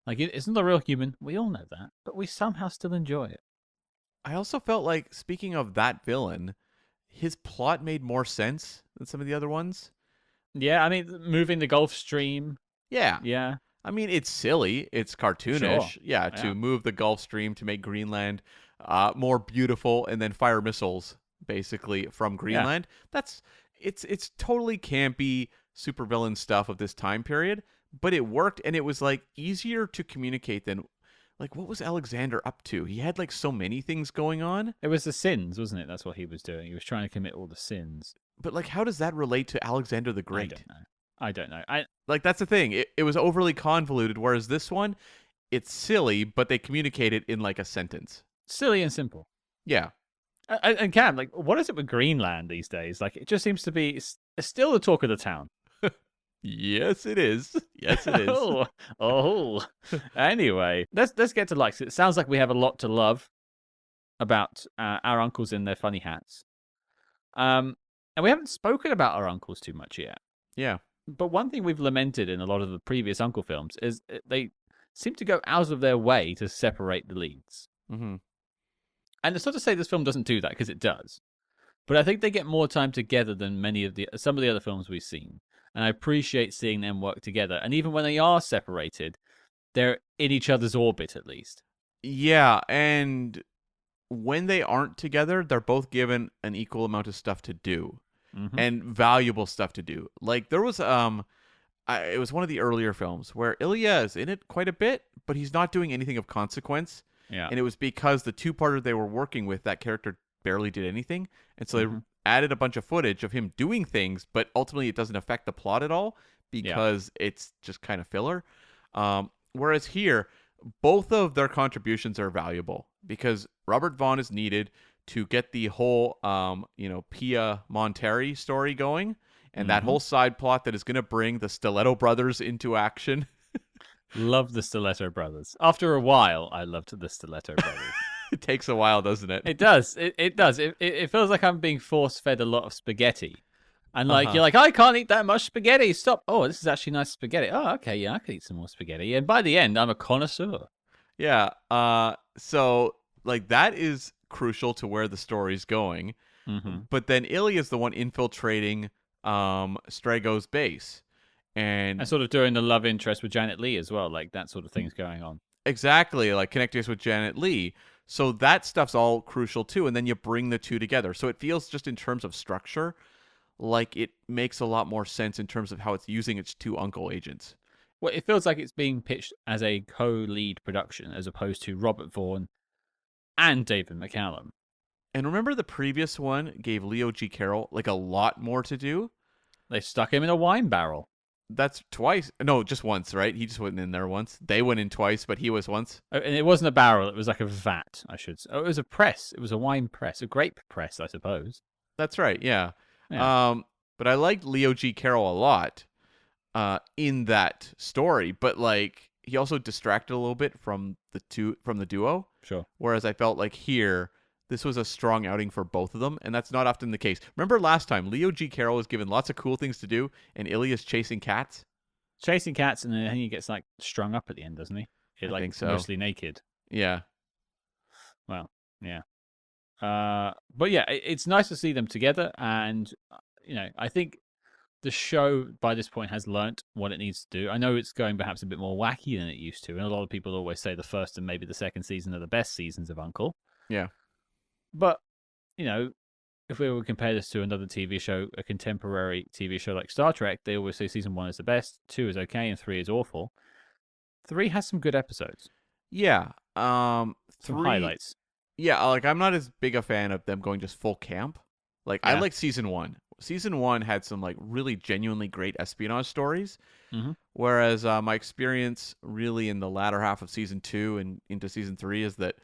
A: Like, it isn't a real human. We all know that. But we somehow still enjoy it.
B: I also felt like, speaking of that villain, his plot made more sense than some of the other ones.
A: Yeah, I mean, moving the Gulf Stream.
B: Yeah.
A: Yeah.
B: I mean, it's silly. It's cartoonish.
A: Sure.
B: Yeah, to move the Gulf Stream to make Greenland more beautiful and then fire missiles, basically, from Greenland. It's totally campy supervillain stuff of this time period, but it worked, and it was, like, easier to communicate than, like, what was Alexander up to? He had, like, so many things going on.
A: It was the sins, wasn't it? That's what he was doing. He was trying to commit all the sins.
B: But, like, how does that relate to Alexander the Great?
A: I don't know.
B: Like, that's the thing. It was overly convoluted, whereas this one, it's silly, but they communicate it in, like, a sentence.
A: Silly and simple.
B: Yeah.
A: And Cam, like, what is it with Greenland these days? Like, it just seems to be it's still the talk of the town.
B: Yes, it is. Yes, it is.
A: oh. Anyway, let's get to likes. It sounds like we have a lot to love about our uncles in their funny hats. And we haven't spoken about our uncles too much yet.
B: Yeah.
A: But one thing we've lamented in a lot of the previous Uncle films is they seem to go out of their way to separate the leads.
B: Mm-hmm.
A: And it's not to say this film doesn't do that, because it does. But I think they get more time together than some of the other films we've seen. And I appreciate seeing them work together. And even when they are separated, they're in each other's orbit at least.
B: Yeah, and when they aren't together, they're both given an equal amount of stuff to do.
A: Mm-hmm.
B: And valuable stuff to do. Like there was it was one of the earlier films where Ilya is in it quite a bit, but he's not doing anything of consequence.
A: Yeah.
B: And it was because the two-parter they were working with, that character barely did anything. And so
A: Mm-hmm.
B: they added a bunch of footage of him doing things, but ultimately it doesn't affect the plot at all because it's just kind of filler. Whereas here, both of their contributions are valuable because Robert Vaughn is needed to get the whole, Pia Monteri story going, and that whole side plot that is going to bring the Stiletto brothers into action.
A: Love the Stiletto brothers. After a while, I loved the Stiletto brothers.
B: It takes a while, doesn't it?
A: It does. It does. It feels like I'm being force-fed a lot of spaghetti. And
B: Uh-huh.
A: you're like, I can't eat that much spaghetti. Stop. Oh, this is actually nice spaghetti. Oh, okay. Yeah, I can eat some more spaghetti. And by the end, I'm a connoisseur.
B: Yeah. So like that is crucial to where the story's going.
A: Mm-hmm.
B: But then Ilya is the one infiltrating Strago's base. And
A: And sort of doing the love interest with Janet Leigh as well. Like that sort of thing's going on.
B: exactly, like connecting us with Janet Leigh. So that stuff's all crucial too. And then you bring the two together. So it feels just in terms of structure, like it makes a lot more sense in terms of how it's using its two uncle agents.
A: Well, it feels like it's being pitched as a co-lead production as opposed to Robert Vaughn and David McCallum.
B: And remember the previous one gave Leo G. Carroll like a lot more to do?
A: They stuck him in a wine barrel.
B: That's twice. No, just once, right? He just went in there once. They went in twice, but he was once.
A: And it wasn't a barrel. It was like a vat, I should say. Oh, it was a press. It was a wine press. A grape press, I suppose.
B: That's right, yeah.
A: Yeah.
B: But I liked Leo G. Carroll a lot in that story, but like he also distracted a little bit from the duo.
A: Sure.
B: Whereas I felt like here, this was a strong outing for both of them, and that's not often the case. Remember last time, Leo G. Carroll was given lots of cool things to do, and Ilya's chasing cats?
A: Chasing cats, and then he gets like strung up at the end, doesn't he?
B: I think so.
A: Mostly naked.
B: Yeah.
A: Well, yeah. But yeah, it's nice to see them together, and I think the show by this point has learnt what it needs to do. I know it's going perhaps a bit more wacky than it used to, and a lot of people always say the first and maybe the second season are the best seasons of U.N.C.L.E.
B: Yeah.
A: But if we were to compare this to another TV show, a contemporary TV show like Star Trek, they always say season 1 is the best, 2 is okay, and 3 is awful. 3 has some good episodes.
B: Yeah.
A: Some
B: 3
A: highlights.
B: Yeah, like I'm not as big a fan of them going just full camp. Like I
A: Yeah.
B: like season 1. Season 1 had some like really genuinely great espionage stories.
A: Mhm.
B: Whereas my experience really in the latter half of season 2 and into season 3 is that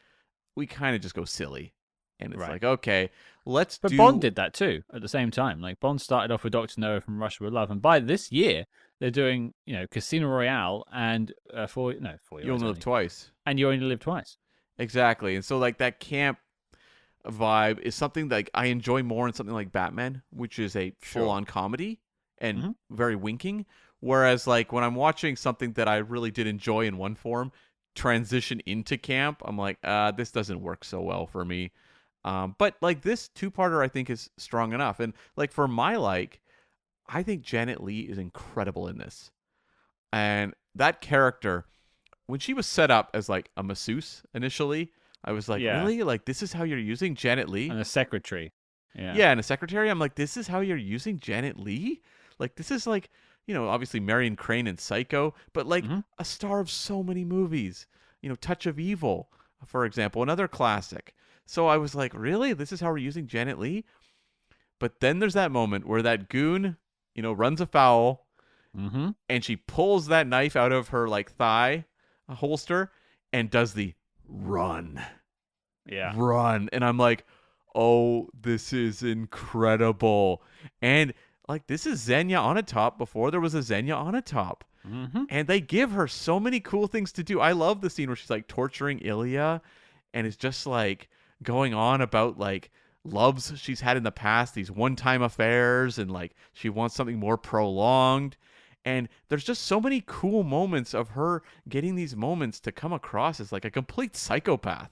B: we kind of just go silly. And it's
A: Right.
B: like, okay, let's
A: But
B: do
A: Bond did that too at the same time. Like Bond started off with Dr. No from Russia with Love, and by this year they're doing Casino Royale and four
B: You
A: years
B: only live
A: only.
B: twice.
A: And You Only Live Twice.
B: Exactly. And so like that camp vibe is something that like, I enjoy more in something like Batman, which is a
A: Sure.
B: full-on comedy and
A: Mhm.
B: very winking. Whereas like when I'm watching something that I really did enjoy in one form transition into camp, I'm like, this doesn't work so well for me. But like this two-parter I think is strong enough. And like for I think Janet Leigh is incredible in this. And that character, when she was set up as like a masseuse initially, I was like,
A: Yeah.
B: really? Like this is how you're using Janet Leigh?
A: And a secretary. Yeah.
B: Yeah, and a secretary. I'm like, this is how you're using Janet Leigh? Like this is like, obviously Marion Crane in Psycho, but like
A: Mhm.
B: a star of so many movies. Touch of Evil, for example, another classic. So I was like, really? This is how we're using Janet Leigh? But then there's that moment where that goon, runs afoul
A: Mhm.
B: and she pulls that knife out of her like thigh holster and does the run.
A: Yeah.
B: Run. And I'm like, oh, this is incredible. And like this is Xenia Onatopp before there was a Xenia Onatopp.
A: Mhm.
B: And they give her so many cool things to do. I love the scene where she's like torturing Ilya and is just like going on about like loves she's had in the past, these one-time affairs, and like she wants something more prolonged. And there's just so many cool moments of her getting these moments to come across as like a complete psychopath.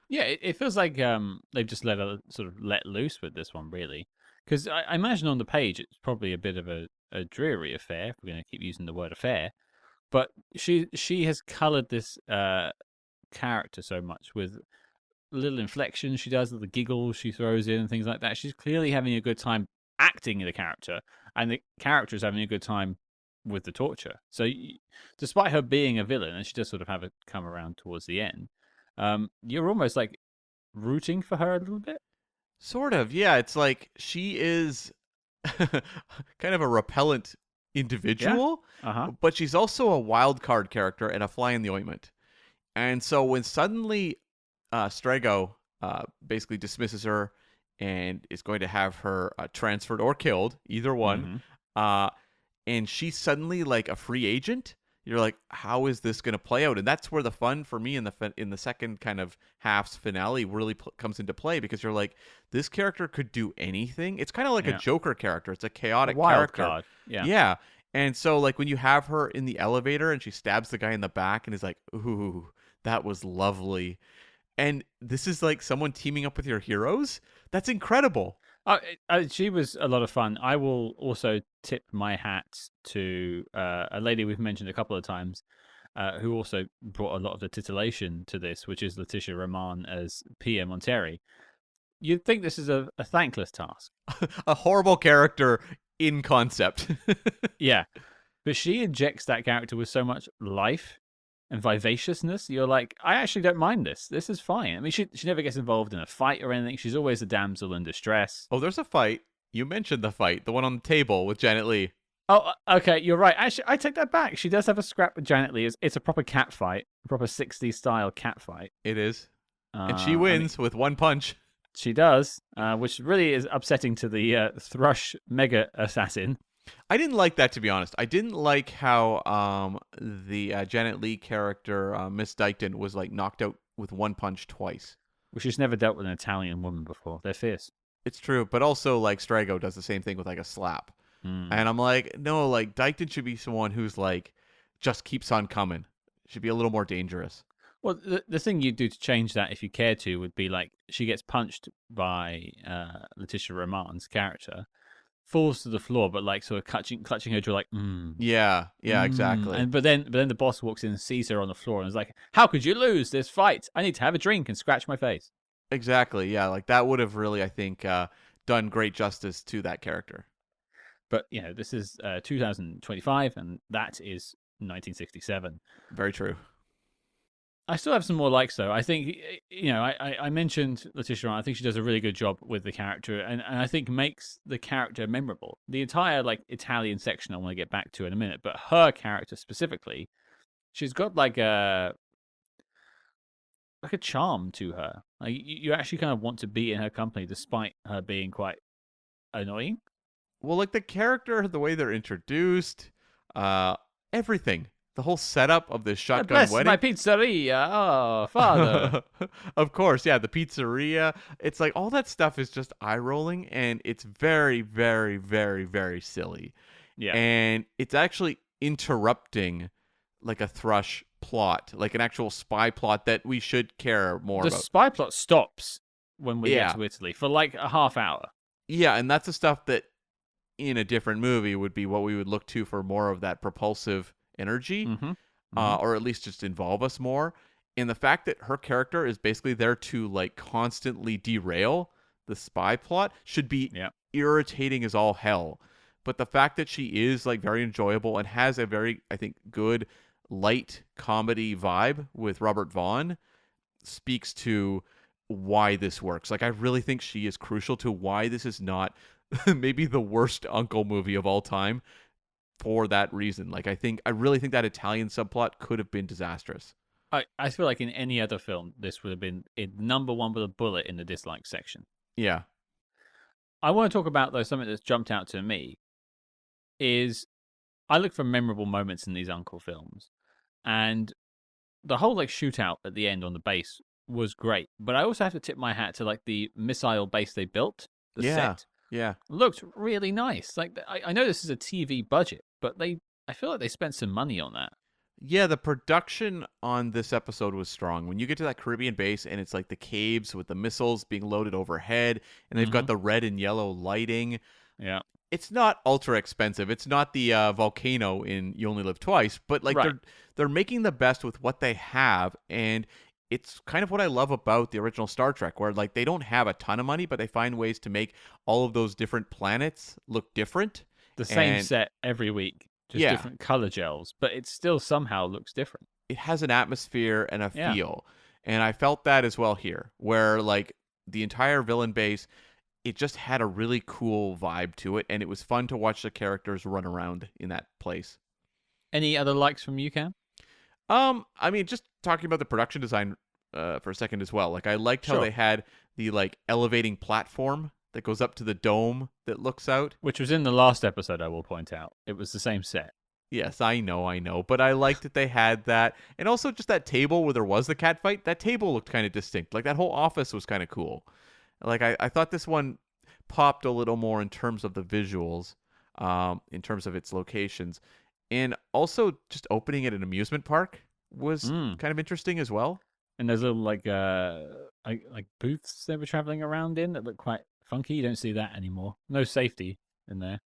A: Yeah, it feels like they've just sort of let loose with this one, really. Because I imagine on the page it's probably a bit of a dreary affair, if we're going to keep using the word affair. But she has coloured this character so much with little inflections she does, little giggles she throws in, and things like that. She's clearly having a good time acting the character, and the character is having a good time with the torture. So, despite her being a villain, and she does sort of have it come around towards the end, you're almost like rooting for her a little bit.
B: Sort of, yeah. It's like she is kind of a repellent
A: Yeah.
B: individual,
A: Uh-huh.
B: but she's also a wild card character and a fly in the ointment. And so when suddenly Strago basically dismisses her and is going to have her transferred or killed, either one,
A: Mm-hmm.
B: uh, and she's suddenly like a free agent, you're like, how is this going to play out? And that's where the fun for me in the second kind of half's finale really comes into play, because you're like, this character could do anything. It's kind of like a
A: Yeah.
B: Joker character. It's a chaotic
A: Wild
B: character.
A: card. Yeah.
B: Yeah. And so like when you have her in the elevator and she stabs the guy in the back and is like, ooh, that was lovely. And this is like someone teaming up with your heroes. That's incredible.
A: She was a lot of fun. I will also tip my hat to a lady we've mentioned a couple of times, who also brought a lot of the titillation to this, which is Letícia Román as Pia Monteri. You'd think this is a thankless task.
B: A horrible character in concept.
A: Yeah, but she injects that character with so much life and vivaciousness. You're like, I actually don't mind this. This is fine. I mean, she never gets involved in a fight or anything. She's always a damsel in distress.
B: Oh, there's a fight. You mentioned the fight, the one on the table with Janet Leigh.
A: Oh, okay, you're right. Actually, I take that back. She does have a scrap with Janet Leigh. It's a proper cat fight, a proper 60s style cat fight.
B: It is. And she wins with one punch.
A: She does, which really is upsetting to the Thrush mega assassin.
B: I didn't like that, to be honest. I didn't like how the Janet Leigh character, Miss Dykton, was like knocked out with one punch twice.
A: Well, she's never dealt with an Italian woman before. They're fierce.
B: It's true, but also like Strago does the same thing with like a slap.
A: Mm.
B: And I'm like, no, like Dykton should be someone who's like just keeps on coming. Should be a little more dangerous.
A: Well, the thing you'd do to change that, if you care to, would be like she gets punched by Letícia Román's character, falls to the floor, but like sort of clutching her jaw, like,
B: Yeah, exactly.
A: And but then the boss walks in and sees her on the floor and is like, "How could you lose this fight? I need to have a drink and scratch my face."
B: Exactly. Yeah, like that would have really, I think, done great justice to that character.
A: But this is 2025, and that is 1967.
B: Very true.
A: I still have some more likes, though. I think, I mentioned Letícia. I think she does a really good job with the character, and I think makes the character memorable. The entire like Italian section I want to get back to in a minute, but her character specifically, she's got like a charm to her. Like you actually kind of want to be in her company, despite her being quite annoying.
B: Well, like the character, the way they're introduced, everything. The whole setup of this shotgun
A: Bless
B: wedding.
A: my pizzeria. Oh, father.
B: Of course, yeah, the pizzeria. It's like all that stuff is just eye rolling, and it's very, very, very, very silly.
A: Yeah.
B: And it's actually interrupting like a Thrush plot, like an actual spy plot that we should care more
A: The
B: about.
A: spy plot stops when we get to Italy for like a half hour.
B: Yeah, and that's the stuff that in a different movie would be what we would look to for more of that propulsive energy, or at least just involve us more. And the fact that her character is basically there to like constantly derail the spy plot should be irritating as all hell. But the fact that she is like very enjoyable and has a very, I think, good light comedy vibe with Robert Vaughn speaks to why this works. Like I really think she is crucial to why this is not maybe the worst uncle movie of all time. For that reason, like I really think that Italian subplot could have been disastrous.
A: I feel like in any other film, this would have been number one with a bullet in the dislike section.
B: Yeah.
A: I want to talk about, though, something that's jumped out to me is I look for memorable moments in these uncle films, and the whole like shootout at the end on the base was great. But I also have to tip my hat to like the missile base they built, the set.
B: Yeah.
A: Looked really nice. Like I know this is a TV budget, but they I feel like they spent some money on that.
B: Yeah, the production on this episode was strong. When you get to that Caribbean base and it's like the caves with the missiles being loaded overhead, and they've got the red and yellow lighting.
A: Yeah.
B: It's not ultra expensive. It's not the volcano in You Only Live Twice, but like they're making the best with what they have, and it's kind of what I love about the original Star Trek, where like they don't have a ton of money, but they find ways to make all of those different planets look different.
A: The same set every week, just different color gels, but it still somehow looks different.
B: It has an atmosphere and a feel, and I felt that as well here, where like the entire villain base, it just had a really cool vibe to it, and it was fun to watch the characters run around in that place.
A: Any other likes from you, Cam?
B: I mean, just talking about the production design for a second as well. Like, I liked how they had the like elevating platform that goes up to the dome that looks out.
A: Which was in the last episode, I will point out. It was the same set.
B: Yes, I know. But I liked that they had that. And also just that table where there was the cat fight, that table looked kind of distinct. Like, that whole office was kind of cool. Like, I thought this one popped a little more in terms of the visuals, in terms of its locations. And also just opening at an amusement park was kind of interesting as well.
A: And those little like booths they were traveling around in that look quite funky. You don't see that anymore. No safety in there.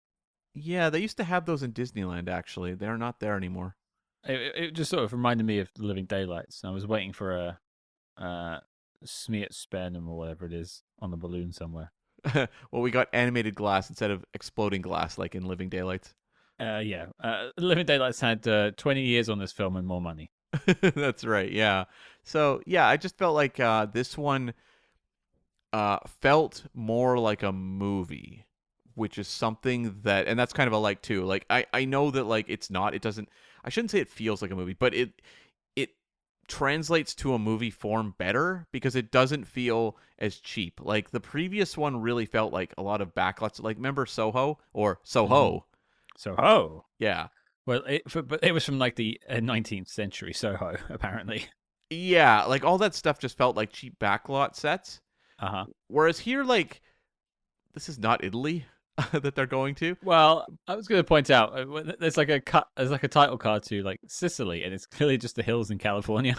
B: Yeah, they used to have those in Disneyland, actually. They're not there anymore.
A: It just sort of reminded me of The Living Daylights. I was waiting for a Smeat Spenum or whatever it is on the balloon somewhere.
B: Well, we got animated glass instead of exploding glass like in Living Daylights.
A: Living Daylights had 20 years on this film and more money.
B: That's right, yeah. So, yeah, I just felt like this one felt more like a movie, which is something that, and that's kind of a like too. Like, I know that like it's not, it doesn't, I shouldn't say it feels like a movie, but it translates to a movie form better because it doesn't feel as cheap. Like the previous one really felt like a lot of backlots. Like, remember Soho or Soho?
A: Soho.
B: Yeah.
A: Well, but it was from like the 19th century Soho, apparently.
B: Yeah, like all that stuff just felt like cheap backlot sets. Whereas here, like, this is not Italy that they're going to.
A: Well, I was going to point out there's like a title card to like Sicily, and it's clearly just the hills in California.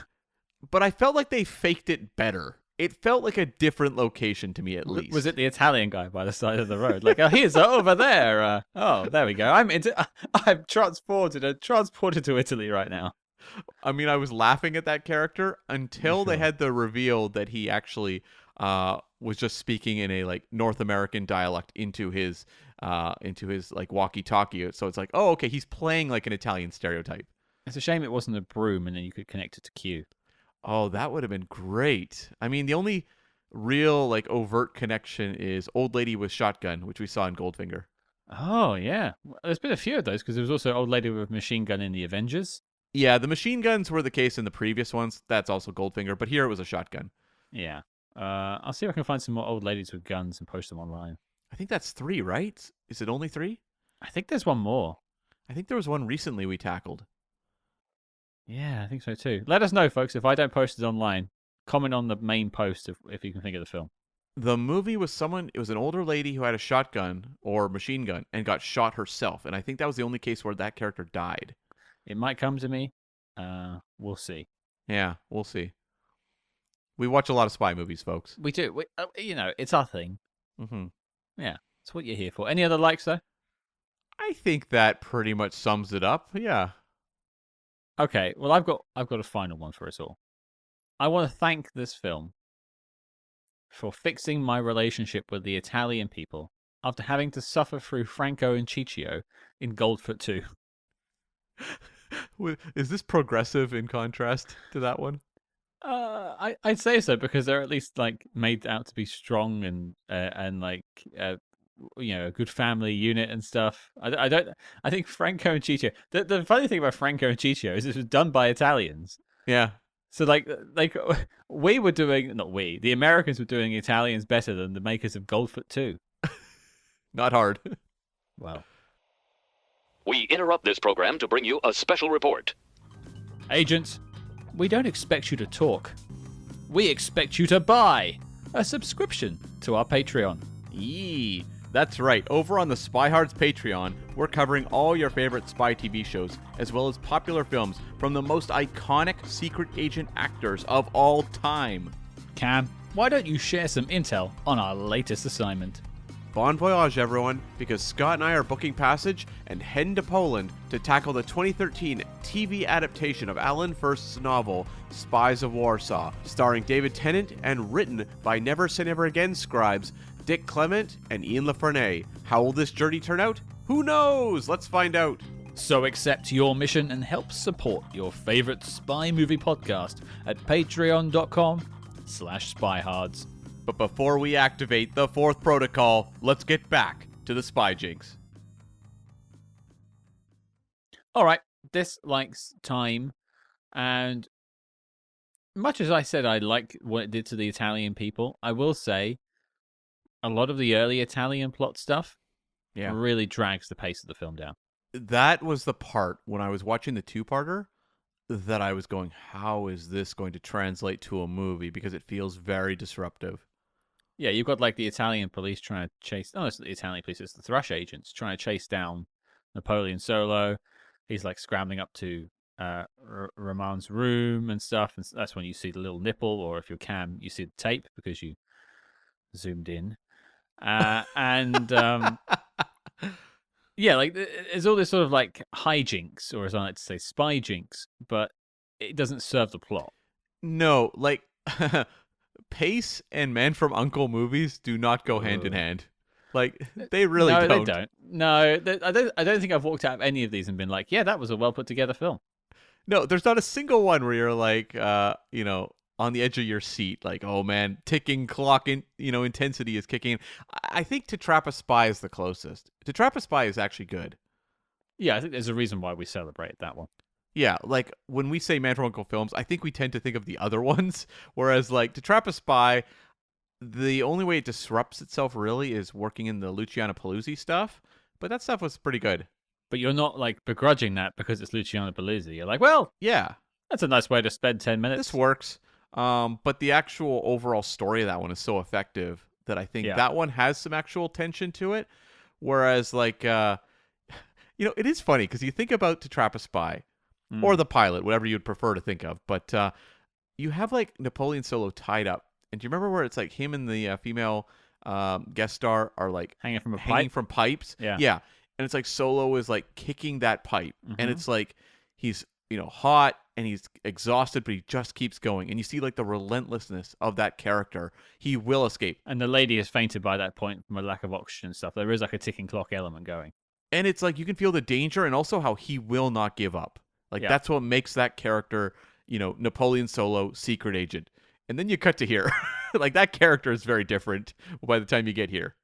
B: But I felt like they faked it better. It felt like a different location to me, at least.
A: Was it the Italian guy by the side of the road? Like, oh, he's over there. Oh, there we go. I'm transported to Italy right now.
B: I mean, I was laughing at that character until they had the reveal that he actually was just speaking in a like North American dialect into his like walkie-talkie. So it's like, oh, okay, he's playing like an Italian stereotype.
A: It's a shame it wasn't a broom, and then you could connect it to Q.
B: Oh, that would have been great. I mean, the only real like overt connection is Old Lady with Shotgun, which we saw in Goldfinger.
A: Oh yeah, there's been a few of those because there was also Old Lady with Machine Gun in the Avengers.
B: Yeah, the machine guns were the case in the previous ones. That's also Goldfinger, but here it was a shotgun.
A: Yeah. I'll see if I can find some more old ladies with guns and post them online.
B: I think that's 3, right? Is it only 3?
A: I think there's one more.
B: I think there was one recently we tackled.
A: Yeah, I think so too. Let us know, folks, if I don't post it online. Comment on the main post if you can think of the film.
B: The movie was it was an older lady who had a shotgun or machine gun and got shot herself. And I think that was the only case where that character died.
A: It might come to me. We'll see.
B: Yeah, we'll see. We watch a lot of spy movies, folks.
A: We do. It's our thing.
B: Mm-hmm.
A: Yeah, that's what you're here for. Any other likes, though?
B: I think that pretty much sums it up. Yeah.
A: Okay. Well, I've got a final one for us all. I want to thank this film for fixing my relationship with the Italian people after having to suffer through Franco and Ciccio in Goldfoot 2.
B: Is this progressive in contrast to that one?
A: I'd say so because they're at least like made out to be strong and like a good family unit and stuff. I think Franco and Ciccio. The funny thing about Franco and Ciccio is it was done by Italians.
B: Yeah.
A: So like the Americans were doing Italians better than the makers of Goldfoot 2.
B: Not hard.
A: Wow.
C: We interrupt this program to bring you a special report.
A: Agents, we don't expect you to talk. We expect you to buy a subscription to our Patreon.
B: That's right, over on the SpyHards Patreon, we're covering all your favorite spy TV shows, as well as popular films from the most iconic secret agent actors of all time.
A: Cam, why don't you share some intel on our latest assignment?
B: Bon voyage, everyone, because Scott and I are booking passage and heading to Poland to tackle the 2013 TV adaptation of Alan First's novel, Spies of Warsaw, starring David Tennant and written by Never Say Never Again scribes Dick Clement and Ian LaFrennay. How will this journey turn out? Who knows? Let's find out.
A: So accept your mission and help support your favorite spy movie podcast at patreon.com/SpyHards.
B: But before we activate the fourth protocol, let's get back to the spy jinx.
A: All right, this likes time, and much as I said I like what it did to the Italian people, I will say a lot of the early Italian plot stuff really drags the pace of the film down.
B: That was the part when I was watching the two-parter that I was going, how is this going to translate to a movie? Because it feels very disruptive.
A: Yeah, you've got like the Italian police trying to chase... Oh, it's not the Italian police, it's the Thrush agents trying to chase down Napoleon Solo. He's like scrambling up to Román's room and stuff. And that's when you see the little nipple, or if you're Cam, you see the tape because you zoomed in. Yeah, like there's all this sort of like hijinks, or as I like to say, spy jinx, but it doesn't serve the plot.
B: No, like Pace and Man from U.N.C.L.E. movies do not go hand in hand. Like they really don't.
A: No, they don't. No, I don't think I've walked out of any of these and been like, yeah, that was a well put together film.
B: No, there's not a single one where you're like, on the edge of your seat, like, oh man, ticking clock in, intensity is kicking in. I think To Trap a Spy is the closest. To Trap a Spy is actually good.
A: Yeah, I think there's a reason why we celebrate that one.
B: Yeah, like when we say Man from U.N.C.L.E. films, I think we tend to think of the other ones. Whereas like To Trap a Spy, the only way it disrupts itself really is working in the Luciano Paluzzi stuff. But that stuff was pretty good.
A: But you're not like begrudging that because it's Luciano Paluzzi. You're like, well,
B: yeah,
A: that's a nice way to spend 10 minutes.
B: This works. But the actual overall story of that one is so effective that I think that one has some actual tension to it. Whereas, like, it is funny because you think about To Trap a Spy or The Pilot, whatever you'd prefer to think of. But you have, like, Napoleon Solo tied up. And do you remember where it's like him and the female guest star are, like,
A: hanging from
B: pipes?
A: Yeah.
B: Yeah. And it's like Solo is, like, kicking that pipe. Mm-hmm. And it's like he's, hot and he's exhausted, but he just keeps going. And you see like the relentlessness of that character. He will escape.
A: And the lady has fainted by that point from a lack of oxygen and stuff. There is like a ticking clock element going.
B: And it's like you can feel the danger and also how he will not give up. Like that's what makes that character, Napoleon Solo, secret agent. And then you cut to here. Like that character is very different by the time you get here.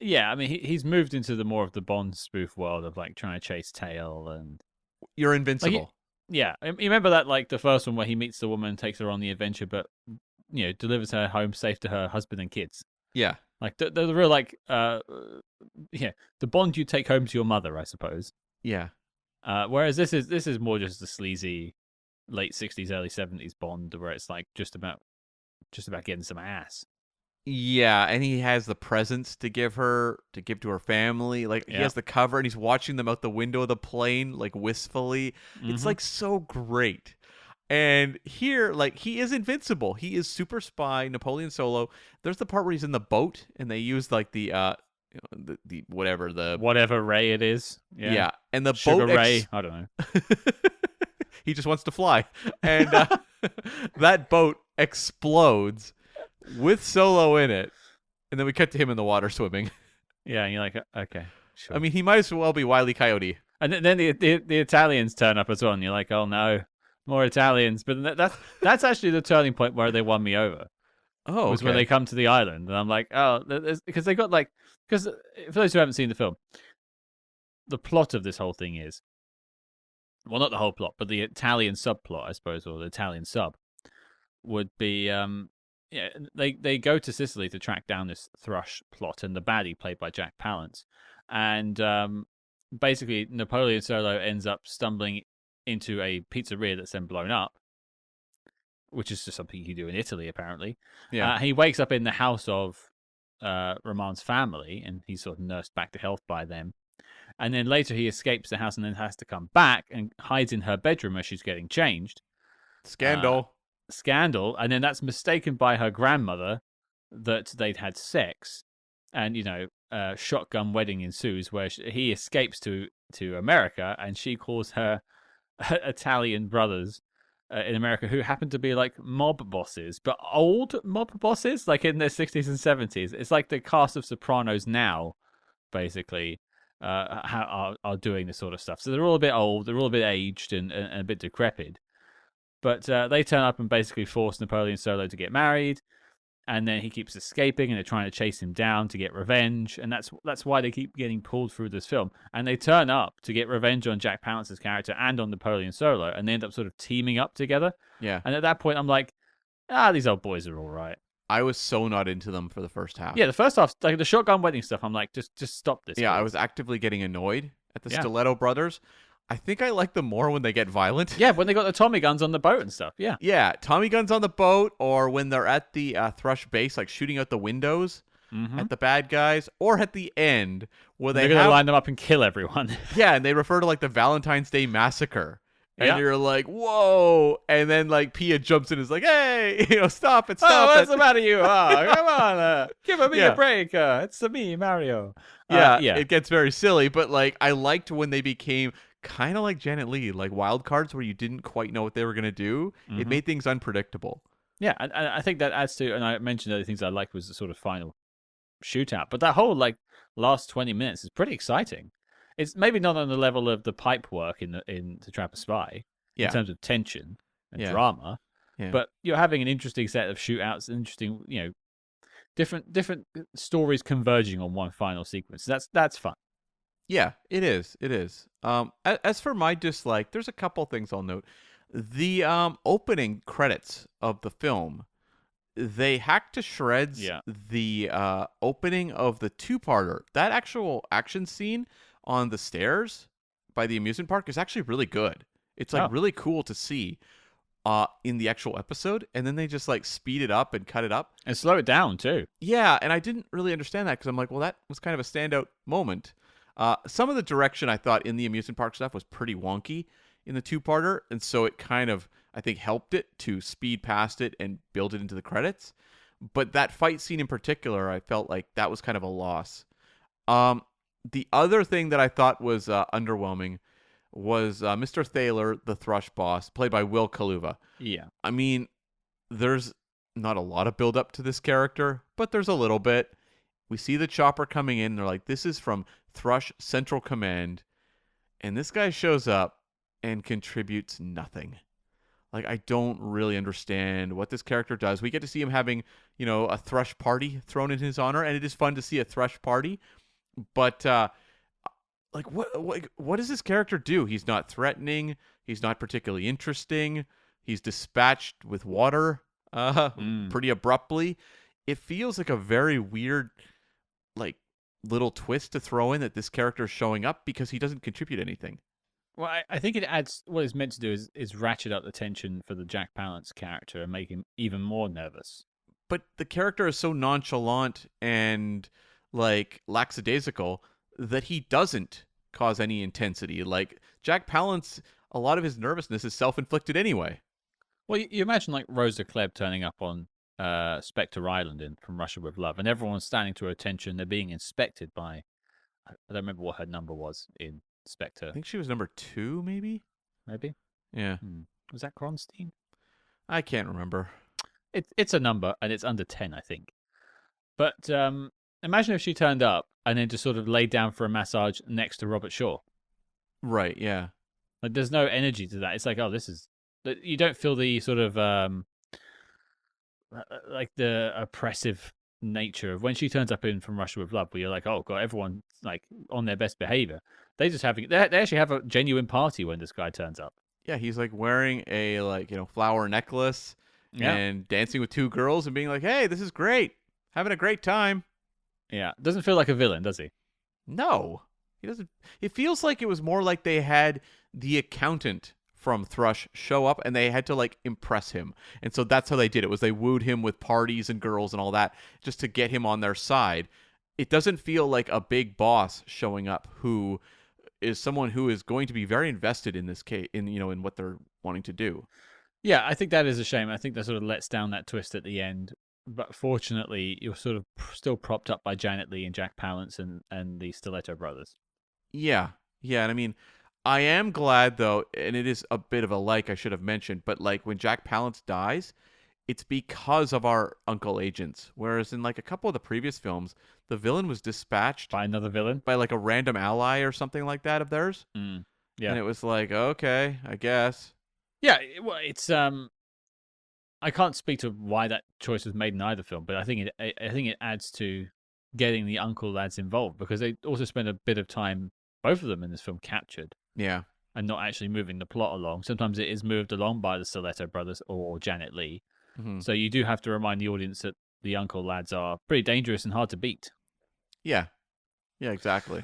A: Yeah, I mean he's moved into the more of the Bond spoof world of like trying to chase tail and
B: you're invincible.
A: Like you remember that like the first one where he meets the woman and takes her on the adventure, but delivers her home safe to her husband and kids.
B: Yeah,
A: like the real like the Bond you take home to your mother, I suppose.
B: Yeah.
A: Whereas this is more just the sleazy late 60s, early 70s Bond, where it's like just about getting some ass.
B: Yeah, and he has the presents to give to her family. Like he has the cover, and he's watching them out the window of the plane, like wistfully. Mm-hmm. It's like so great. And here, like he is invincible. He is super spy Napoleon Solo. There's the part where he's in the boat, and they use like the
A: whatever ray it is.
B: Yeah, and the
A: Sugar
B: boat
A: ray. I don't know.
B: He just wants to fly, and that boat explodes with Solo in it, and then we cut to him in the water swimming. Yeah,
A: and you're like, okay, sure.
B: I mean, he might as well be Wile E. Coyote.
A: And then the Italians turn up as well, and you're like, oh no, more Italians. But that's actually the turning point where they won me over.
B: Oh,
A: was when they come to the island, and I'm like, oh, because they got like, because for those who haven't seen the film, the plot of this whole thing is, well, not the whole plot, but the Italian subplot, I suppose, or the Italian sub, would be they go to Sicily to track down this Thrush plot, and the baddie played by Jack Palance, and basically Napoleon Solo ends up stumbling into a pizzeria that's then blown up, which is just something you do in Italy apparently.
B: Yeah,
A: he wakes up in the house of Román's family, and he's sort of nursed back to health by them. And then later he escapes the house and then has to come back and hides in her bedroom as she's getting changed.
B: Scandal.
A: Scandal. And then that's mistaken by her grandmother that they'd had sex. And, shotgun wedding ensues where he escapes to America, and she calls her Italian brothers in America who happen to be like mob bosses, but old mob bosses, like in their 60s and 70s. It's like the cast of Sopranos now, basically, are doing this sort of stuff. So they're all a bit old, they're all a bit aged and a bit decrepit. But they turn up and basically force Napoleon Solo to get married. And then he keeps escaping, and they're trying to chase him down to get revenge, and that's why they keep getting pulled through this film. And they turn up to get revenge on Jack Palance's character and on Napoleon Solo, and they end up sort of teaming up together.
B: Yeah.
A: And at that point, I'm like, these old boys are all right.
B: I was so not into them for the first half.
A: Yeah, the first half, like the shotgun wedding stuff, I'm like, just stop this.
B: Yeah,
A: please.
B: I was actively getting annoyed at the Stiletto brothers. I think I like them more when they get violent.
A: Yeah, when they got the Tommy guns on the boat and stuff. Yeah.
B: Yeah, Tommy guns on the boat, or when they're at the Thrush base, like shooting out the windows at the bad guys, or at the end where
A: they're going to line them up and kill everyone.
B: Yeah, and they refer to like the Valentine's Day Massacre. And
A: Yeah.
B: you're like, whoa. And then like Pia jumps in and is like, hey, stop it, stop
A: What's
B: it.
A: the matter, you? Come on, give me
B: Yeah.
A: a break. It's me, Mario.
B: Yeah,
A: yeah.
B: it gets very silly, but like I liked when they became kind of like Ciannelli, like wild cards where you didn't quite know what they were going to do. It made things unpredictable.
A: Yeah, and I think that adds to, and I mentioned other things I liked was the sort of final shootout, but that whole like last 20 minutes is pretty exciting. It's maybe not on the level of the pipe work in To Trap a Spy in terms of tension and drama, but you're having an interesting set of shootouts, interesting, different stories converging on one final sequence. That's fun.
B: Yeah, it is. It is. As for my dislike, there's a couple things I'll note. The opening credits of the film, they hacked to shreds the opening of the two-parter. That actual action scene on the stairs by the amusement park is actually really good. It's like really cool to see in the actual episode, and then they just like speed it up and cut it up.
A: And slow it down too.
B: Yeah, and I didn't really understand that because I'm like, well, that was kind of a standout moment. Some of the direction I thought in the amusement park stuff was pretty wonky in the two-parter, and so it kind of, I think, helped it to speed past it and build it into the credits. But that fight scene in particular, I felt like that was kind of a loss. The other thing that I thought was underwhelming was Mr. Thaler, the Thrush boss, played by Will Kuluva.
A: Yeah.
B: I mean, there's not a lot of build-up to this character, but there's a little bit. We see the chopper coming in. They're like, this is from Thrush Central Command. And this guy shows up and contributes nothing. Like, I don't really understand what this character does. We get to see him having, a Thrush party thrown in his honor, and it is fun to see a Thrush party. But, what does this character do? He's not threatening. He's not particularly interesting. He's dispatched with water pretty abruptly. It feels like a very weird, like, little twist to throw in that this character is showing up because he doesn't contribute anything.
A: Well, I think it adds, what it's meant to do is ratchet up the tension for the Jack Palance character and make him even more nervous.
B: But the character is so nonchalant and, like, lackadaisical that he doesn't cause any intensity. Like, Jack Palance, a lot of his nervousness is self-inflicted anyway.
A: Well, you imagine, like, Rosa Klebb turning up on Spectre Island From Russia with Love, and everyone's standing to her attention. They're being inspected by, I don't remember what her number was in Spectre.
B: I think she was number 2, maybe?
A: Maybe?
B: Yeah.
A: Was that Kronstein?
B: I can't remember.
A: It's a number, and it's under 10, I think. But imagine if she turned up and then just sort of laid down for a massage next to Robert Shaw.
B: Right, yeah.
A: Like, there's no energy to that. It's like, you don't feel the sort of, like the oppressive nature of when she turns up in From Russia with Love, where you're like, oh god, everyone's like on their best behavior. They actually have a genuine party when this guy turns up.
B: Yeah, he's like wearing a flower necklace and dancing with 2 girls and being like, hey, this is great. Having a great time.
A: Yeah. Doesn't feel like a villain, does he?
B: No. He doesn't. It feels like it was more like they had the accountant from Thrush show up, and they had to like impress him. And so that's how they did it, was they wooed him with parties and girls and all that just to get him on their side. It doesn't feel like a big boss showing up who is someone who is going to be very invested in this case, in what they're wanting to do.
A: Yeah, I think that is a shame. I think that sort of lets down that twist at the end. But fortunately, you're sort of still propped up by Janet Leigh and Jack Palance and the Stiletto brothers.
B: Yeah. Yeah. And I mean, I am glad, though, and it is a bit of a I should have mentioned, but like when Jack Palance dies, it's because of our uncle agents. Whereas in like a couple of the previous films, the villain was dispatched
A: By another villain?
B: by like a random ally or something like that of theirs.
A: Yeah.
B: And it was like, okay, I guess.
A: Yeah, well, it's I can't speak to why that choice was made in either film, but I think it adds to getting the uncle lads involved, because they also spend a bit of time, both of them in this film, captured
B: Yeah.
A: and not actually moving the plot along. Sometimes it is moved along by the Stiletto brothers or Janet Leigh.
B: Mm-hmm.
A: So you do have to remind the audience that the uncle lads are pretty dangerous and hard to beat.
B: Yeah. Yeah, exactly.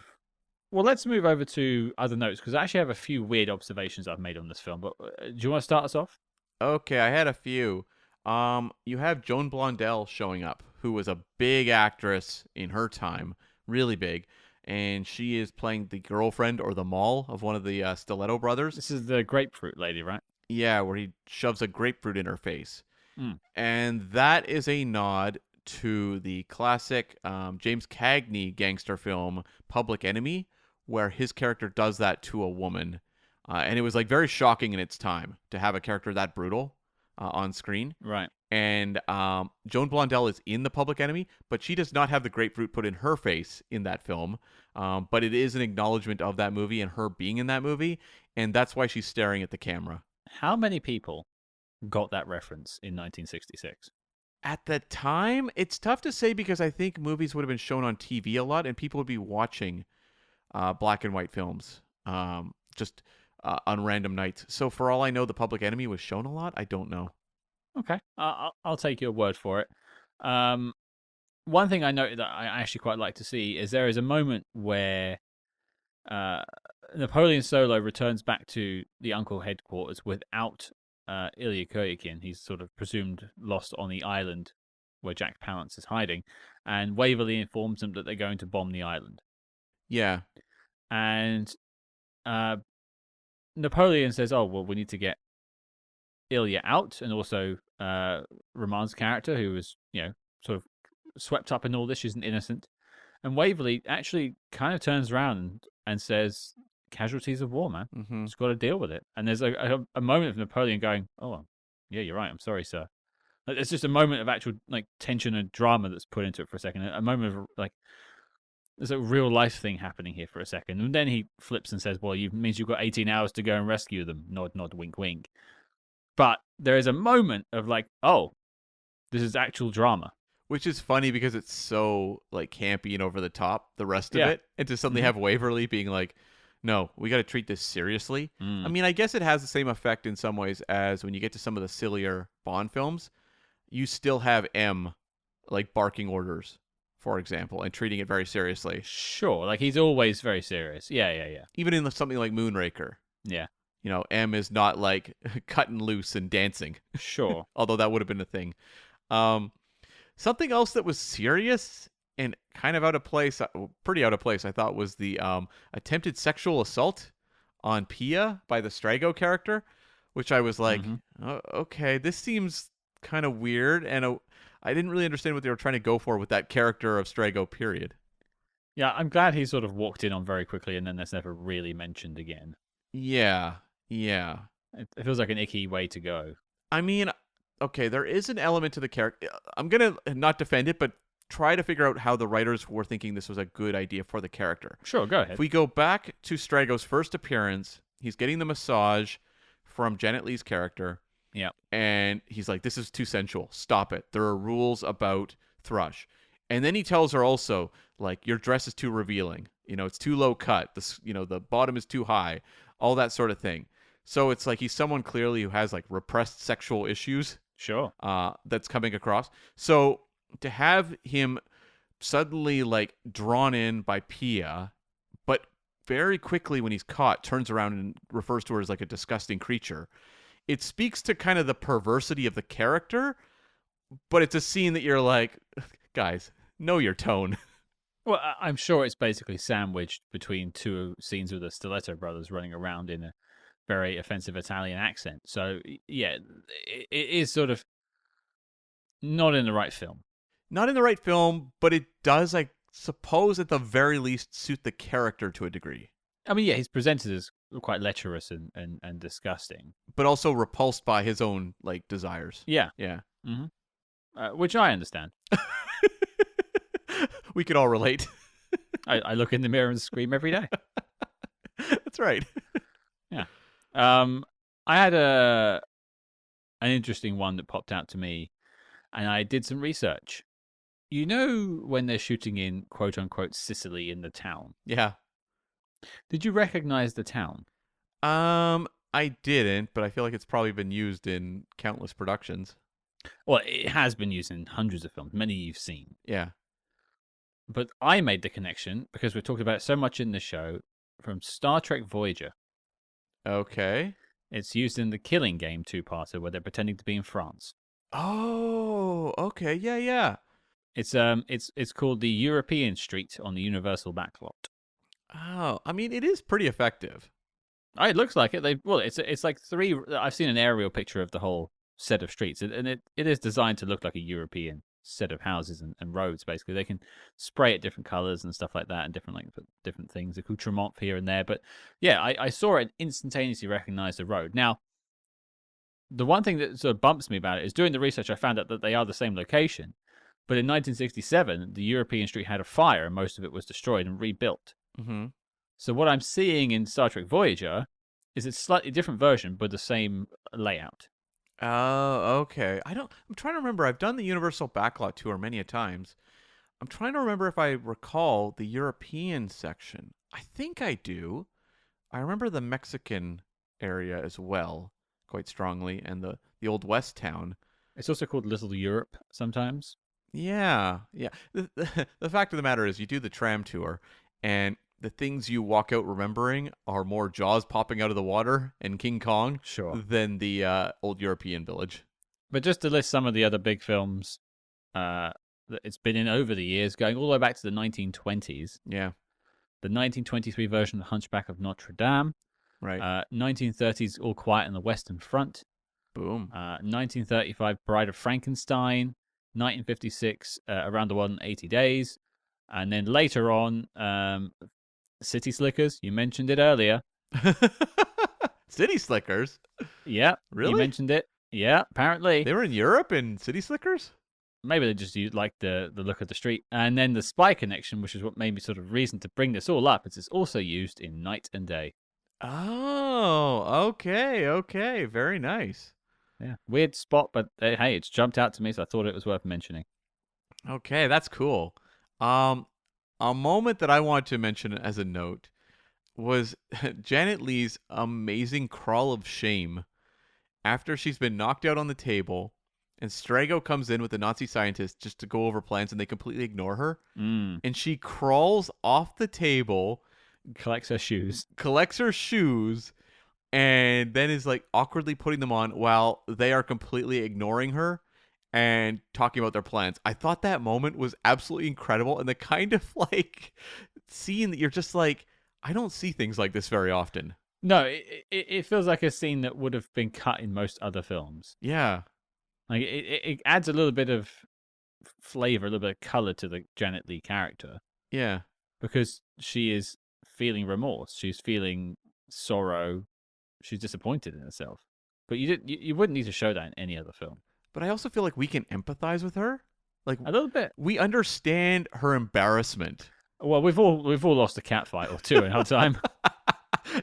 A: Well, let's move over to other notes, because I actually have a few weird observations I've made on this film. But do you want to start us off?
B: Okay, I had a few. You have Joan Blondell showing up, who was a big actress in her time, really big, and she is playing the girlfriend or the moll of one of the Stiletto brothers.
A: This is the grapefruit lady, right?
B: Yeah, where he shoves a grapefruit in her face.
A: Mm.
B: And that is a nod to the classic James Cagney gangster film Public Enemy, where his character does that to a woman. And it was like very shocking in its time to have a character that brutal on screen.
A: Right.
B: And Joan Blondell is in the Public Enemy, but she does not have the grapefruit put in her face in that film. But it is an acknowledgement of that movie and her being in that movie. And that's why she's staring at the camera.
A: How many people got that reference in 1966?
B: At the time, it's tough to say, because I think movies would have been shown on TV a lot and people would be watching black and white films just on random nights. So for all I know, the Public Enemy was shown a lot. I don't know.
A: Okay, I'll take your word for it. One thing I noted that I actually quite like to see is there is a moment where Napoleon Solo returns back to the Uncle headquarters without Ilya Kuryakin. He's sort of presumed lost on the island where Jack Palance is hiding, and Waverly informs them that they're going to bomb the island.
B: Yeah.
A: And Napoleon says, "Oh, well, we need to get Ilya out," and also Román's character, who was, sort of swept up in all this, isn't innocent. And Waverly actually kind of turns around and says, "Casualties of war, man.
B: Mm-hmm.
A: Just got to deal with it." And there's a moment of Napoleon going, "Oh, yeah, you're right. I'm sorry, sir." Like, it's just a moment of actual like tension and drama that's put into it for a second. A moment of like, there's a real life thing happening here for a second. And then he flips and says, "Well, it means you've got 18 hours to go and rescue them." Nod, nod, wink, wink. But there is a moment of like, oh, this is actual drama.
B: Which is funny because it's so like campy and over the top, the rest of it. And to suddenly have Waverly being like, no, we got to treat this seriously. I mean, I guess it has the same effect in some ways as when you get to some of the sillier Bond films. You still have M like barking orders, for example, and treating it very seriously.
A: Sure, like he's always very serious. Yeah.
B: Even in something like Moonraker.
A: Yeah.
B: M is not like cutting loose and dancing.
A: Sure.
B: Although that would have been a thing. Something else that was serious and kind of out of place, pretty out of place, I thought, was the attempted sexual assault on Pia by the Strago character, which I was like, oh, okay, this seems kind of weird, and I didn't really understand what they were trying to go for with that character of Strago, period.
A: Yeah, I'm glad he sort of walked in on very quickly, and then that's never really mentioned again.
B: Yeah.
A: It feels like an icky way to go.
B: I mean, okay, there is an element to the character. I'm going to not defend it, but try to figure out how the writers were thinking this was a good idea for the character.
A: Sure, go ahead.
B: If we go back to Strago's first appearance, he's getting the massage from Janet Leigh's character.
A: Yeah. And
B: he's like, this is too sensual. Stop it. There are rules about Thrush. And then he tells her also, like, your dress is too revealing. It's too low cut. The bottom is too high. All that sort of thing. So it's like he's someone clearly who has like repressed sexual issues.
A: Sure.
B: That's coming across. So to have him suddenly like drawn in by Pia, but very quickly, when he's caught, turns around and refers to her as like a disgusting creature. It speaks to kind of the perversity of the character, but it's a scene that you're like, guys, know your tone.
A: Well, I'm sure it's basically sandwiched between two scenes with the Stiletto brothers running around in a very offensive Italian accent. So, yeah, it is sort of not in the right film.
B: Not in the right film, but it does, I suppose, at the very least, suit the character to a degree.
A: I mean, yeah, he's presented as quite lecherous and disgusting.
B: But also repulsed by his own, like, desires.
A: Yeah.
B: Yeah.
A: Which I understand.
B: We could all relate.
A: I look in the mirror and scream every day.
B: That's right.
A: Yeah. I had an interesting one that popped out to me, and I did some research. You know when they're shooting in quote-unquote Sicily in the town?
B: Yeah.
A: Did you recognize the town?
B: I didn't, but I feel like it's probably been used in countless productions.
A: Well, it has been used in hundreds of films, many you've seen.
B: Yeah.
A: But I made the connection because we're talking about it so much in the show from Star Trek Voyager.
B: Okay.
A: It's used in the Killing Game two-parter where they're pretending to be in France.
B: Oh, okay. Yeah.
A: It's called the European Street on the Universal backlot.
B: Oh, I mean, it is pretty effective.
A: It looks like it. It's like three. I've seen an aerial picture of the whole set of streets, and it is designed to look like a European set of houses and roads. Basically, they can spray it different colors and stuff like that, and different things, accoutrement here and there. But yeah, I saw it and instantaneously recognized the road. Now, the one thing that sort of bumps me about it is doing the research. I found out that they are the same location, but in 1967, the European Street had a fire, and most of it was destroyed and rebuilt.
B: Mm-hmm.
A: So what I'm seeing in Star Trek Voyager is a slightly different version, but the same layout.
B: Oh, okay. I'm trying to remember. I've done the Universal Backlot tour many a times. I'm trying to remember if I recall the European section. I think I do. I remember the Mexican area as well, quite strongly, and the Old West town.
A: It's also called Little Europe sometimes.
B: Yeah. The fact of the matter is, you do the tram tour, and the things you walk out remembering are more Jaws popping out of the water and King Kong than the old European village.
A: But just to list some of the other big films that it's been in over the years, going all the way back to the 1920s.
B: Yeah.
A: The 1923 version of Hunchback of Notre Dame.
B: Right.
A: 1930s All Quiet on the Western Front.
B: Boom.
A: 1935 Bride of Frankenstein. 1956 Around the World in 80 Days. And then later on, City Slickers. You mentioned it earlier.
B: City Slickers?
A: Yeah.
B: Really?
A: You mentioned it. Yeah, apparently.
B: They were in Europe in City Slickers?
A: Maybe they just like the look of the street. And then the Spy Connection, which is what made me sort of reason to bring this all up, is it's also used in Night and Day.
B: Oh, okay. Very nice.
A: Yeah. Weird spot, but hey, it's jumped out to me, so I thought it was worth mentioning.
B: Okay, that's cool. A moment that I want to mention as a note was Janet Leigh's amazing crawl of shame after she's been knocked out on the table, and Strago comes in with the Nazi scientist just to go over plans, and they completely ignore her. And she crawls off the table,
A: collects her shoes,
B: and then is like awkwardly putting them on while they are completely ignoring her and talking about their plans. I thought that moment was absolutely incredible, and the kind of like scene that you're just like, I don't see things like this very often.
A: No, it feels like a scene that would have been cut in most other films.
B: Yeah.
A: Like it adds a little bit of flavor, a little bit of color to the Janet Leigh character.
B: Yeah.
A: Because she is feeling remorse. She's feeling sorrow. She's disappointed in herself. But you wouldn't need to show that in any other film.
B: But I also feel like we can empathize with her. Like
A: a little bit.
B: We understand her embarrassment.
A: Well, we've all lost a cat fight or two in our time.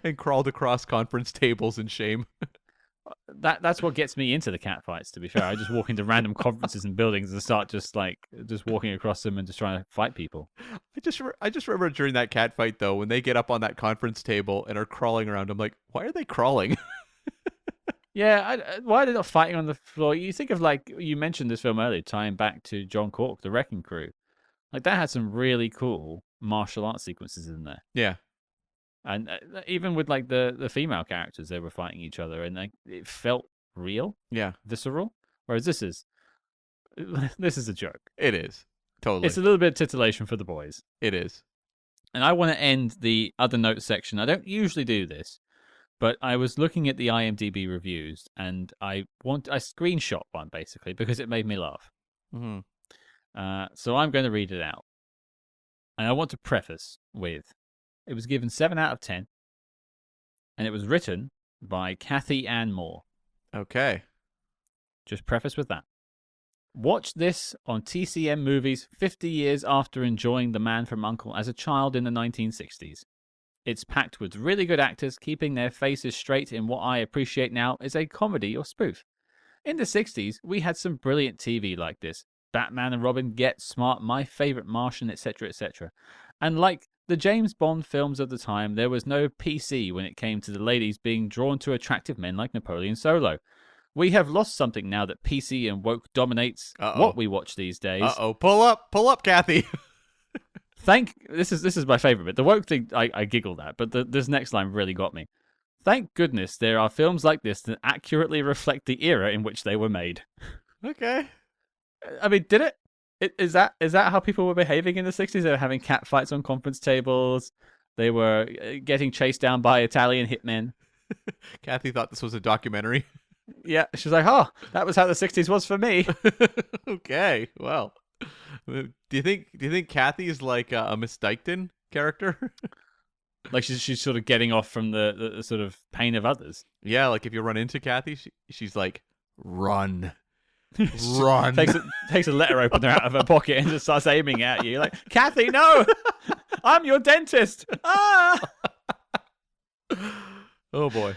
B: And crawled across conference tables in shame.
A: That's what gets me into the cat fights, to be fair. I just walk into random conferences and buildings and start just walking across them and just trying to fight people.
B: I just remember during that cat fight, though, when they get up on that conference table and are crawling around, I'm like, why are they crawling?
A: Yeah, why are they not fighting on the floor? You think of, like, you mentioned this film earlier, tying back to John Cork, The Wrecking Crew. Like, that had some really cool martial arts sequences in there.
B: Yeah.
A: And even with like the female characters, they were fighting each other, and like it felt real,
B: Yeah,
A: visceral. Whereas this is a joke.
B: it is. Totally.
A: It's a little bit of titillation for the boys.
B: It is.
A: And I want to end the other notes section. I don't usually do this, but I was looking at the IMDb reviews, and I screenshot one basically because it made me laugh.
B: Mm-hmm.
A: So I'm going to read it out. And I want to preface with, it was given 7 out of 10, and it was written by Kathy Ann Moore.
B: Okay.
A: Just preface with that. Watch this on TCM Movies 50 years after enjoying The Man from U.N.C.L.E. as a child in the 1960s. It's packed with really good actors keeping their faces straight in what I appreciate now is a comedy or spoof. In the 60s, we had some brilliant TV like this. Batman and Robin, Get Smart, My Favorite Martian, etc., etc. And like the James Bond films of the time, there was no PC when it came to the ladies being drawn to attractive men like Napoleon Solo. We have lost something now that PC and woke dominates what we watch these days.
B: Pull up, Kathy.
A: This is my favorite bit. The woke thing I giggled at, but this next line really got me. Thank goodness there are films like this that accurately reflect the era in which they were made.
B: Okay.
A: I mean, did it? Is that how people were behaving in the 60s? They were having cat fights on conference tables. They were getting chased down by Italian hitmen.
B: Kathy thought this was a documentary.
A: Yeah, she was like, "Oh, that was how the 60s was for me."
B: Okay, well, do you think Kathy is like a Miss Dykton character?
A: Like she's sort of getting off from the sort of pain of others.
B: Yeah, like if you run into Kathy, she's like, run. Run.
A: takes a letter opener out of her pocket and just starts aiming at you. Like, Kathy, no! I'm your dentist! Ah!
B: Oh, boy.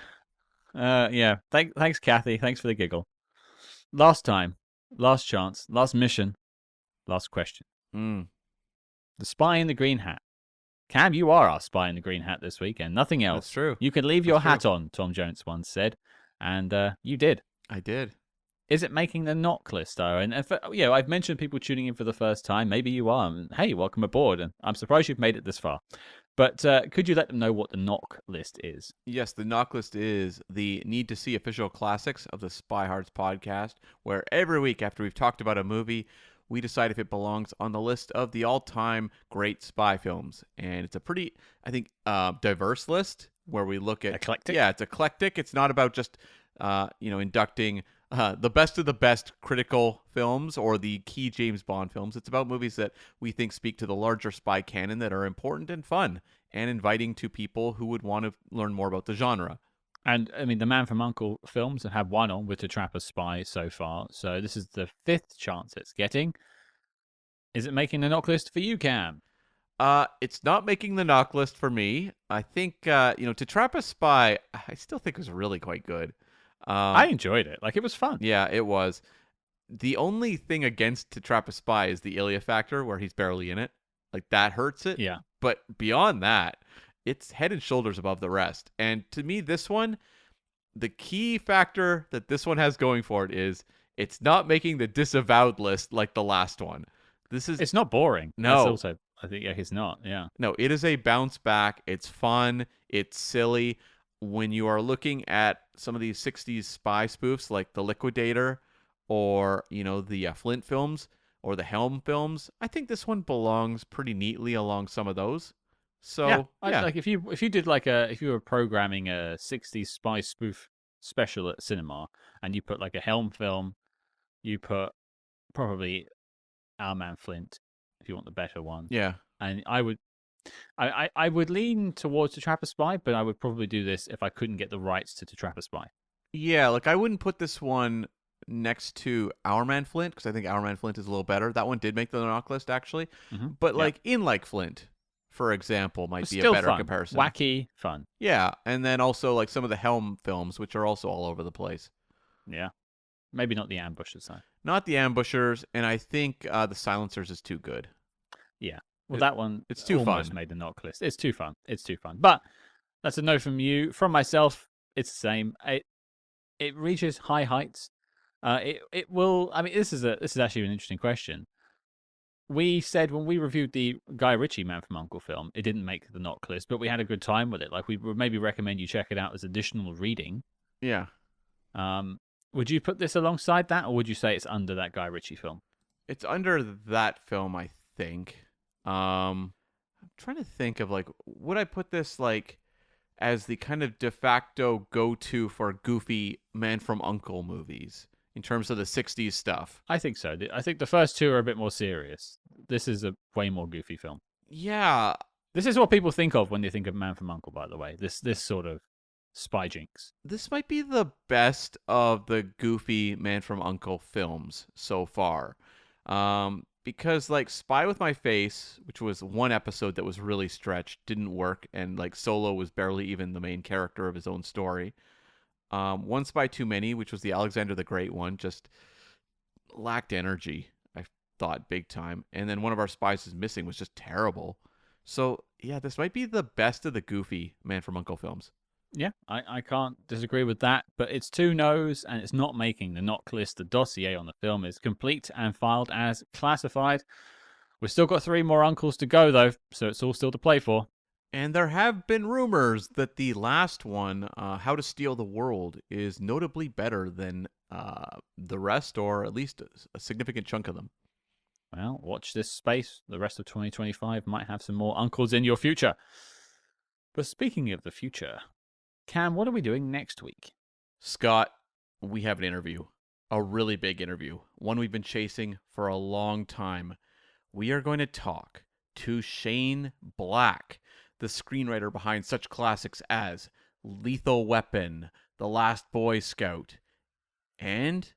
A: Yeah. Thanks, Kathy. Thanks for the giggle. Last time. Last chance. Last mission. Last question. The spy in the green hat. Cam, you are our spy in the green hat this week and nothing else.
B: That's true.
A: You can leave your hat on, Tom Jones once said. And you did.
B: I did.
A: Is it making the knock list, though? And I've mentioned people tuning in for the first time. Maybe you are. And, hey, welcome aboard. And I'm surprised you've made it this far. But could you let them know what the knock list is?
B: Yes, the knock list is the need to see official classics of the SpyHards podcast, where every week after we've talked about a movie, we decide if it belongs on the list of the all-time great spy films. And it's a pretty, I think, diverse list where we look at...
A: Eclectic?
B: Yeah, it's eclectic. It's not about just, inducting... the best of the best critical films or the key James Bond films. It's about movies that we think speak to the larger spy canon that are important and fun and inviting to people who would want to learn more about the genre.
A: And, I mean, the Man from U.N.C.L.E. films have one on with To Trap a Spy so far. So this is the 5th chance it's getting. Is it making the knock list for you, Cam?
B: It's not making the knock list for me. I think, To Trap a Spy, I still think was really quite good.
A: I enjoyed it. Like, it was fun.
B: Yeah, it was. The only thing against To Trap a Spy is the Ilya factor, where he's barely in it. Like, that hurts it.
A: Yeah.
B: But beyond that, it's head and shoulders above the rest. And to me, this one, the key factor that this one has going for it is it's not making the disavowed list like the last one.
A: It's not boring.
B: No.
A: That's also, I think, it's not. Yeah.
B: No, it is a bounce back. It's fun. It's silly. When you are looking at some of these 60s spy spoofs like The Liquidator or, the Flint films or the Helm films, I think this one belongs pretty neatly along some of those. So, yeah.
A: Like if you were programming a 60s spy spoof special at cinema and you put like a Helm film, you put probably Our Man Flint if you want the better one.
B: Yeah.
A: And I would lean towards To Trap a Spy, but I would probably do this if I couldn't get the rights to Trap a Spy.
B: Yeah, like I wouldn't put this one next to Our Man Flint because I think Our Man Flint is a little better. That one did make the knock list actually, but like In Like Flint, for example, might be a better
A: fun.
B: comparison.
A: Wacky, fun.
B: Yeah, and then also like some of the Helm films, which are also all over the place.
A: Yeah, maybe not the Ambushers though.
B: Not the Ambushers, and I think the Silencers is too good.
A: Yeah. Well, that one
B: it's too
A: almost
B: fun.
A: Made the knock list. It's too fun. It's too fun. But that's a no from you. From myself, it's the same. It reaches high heights. It will. I mean, this is actually an interesting question. we said when we reviewed the Guy Ritchie Man from U.N.C.L.E. film, it didn't make the knock list, but we had a good time with it. Like, we would maybe recommend you check it out as additional reading.
B: Yeah.
A: Would you put this alongside that, or would you say it's under that Guy Ritchie film?
B: It's under that film, I think. I'm trying to think of, like, would I put this, like, as the kind of de facto go-to for goofy Man from U.N.C.L.E. movies in terms of the 60s stuff?
A: I think so. I think the first two are a bit more serious. This is a way more goofy film.
B: Yeah.
A: This is what people think of when they think of Man from U.N.C.L.E., by the way. This sort of spy jinx.
B: This might be the best of the goofy Man from U.N.C.L.E. films so far. Because, like, Spy with My Face, which was one episode that was really stretched, didn't work, and, like, Solo was barely even the main character of his own story. One Spy Too Many, which was the Alexander the Great one, just lacked energy, I thought, big time. And then One of Our Spies Is Missing was just terrible. So, yeah, this might be the best of the goofy Man from U.N.C.L.E. films.
A: Yeah, I can't disagree with that, but it's 2 no's, and it's not making the knock list. The dossier on the film is complete and filed as classified. We've still got 3 more uncles to go, though, so it's all still to play for.
B: And there have been rumors that the last one, How to Steal the World, is notably better than the rest, or at least a significant chunk of them.
A: Well, watch this space. The rest of 2025 might have some more uncles in your future. But speaking of the future, Cam, what are we doing next week?
B: Scott, we have an interview. A really big interview. One we've been chasing for a long time. We are going to talk to Shane Black, the screenwriter behind such classics as Lethal Weapon, The Last Boy Scout, and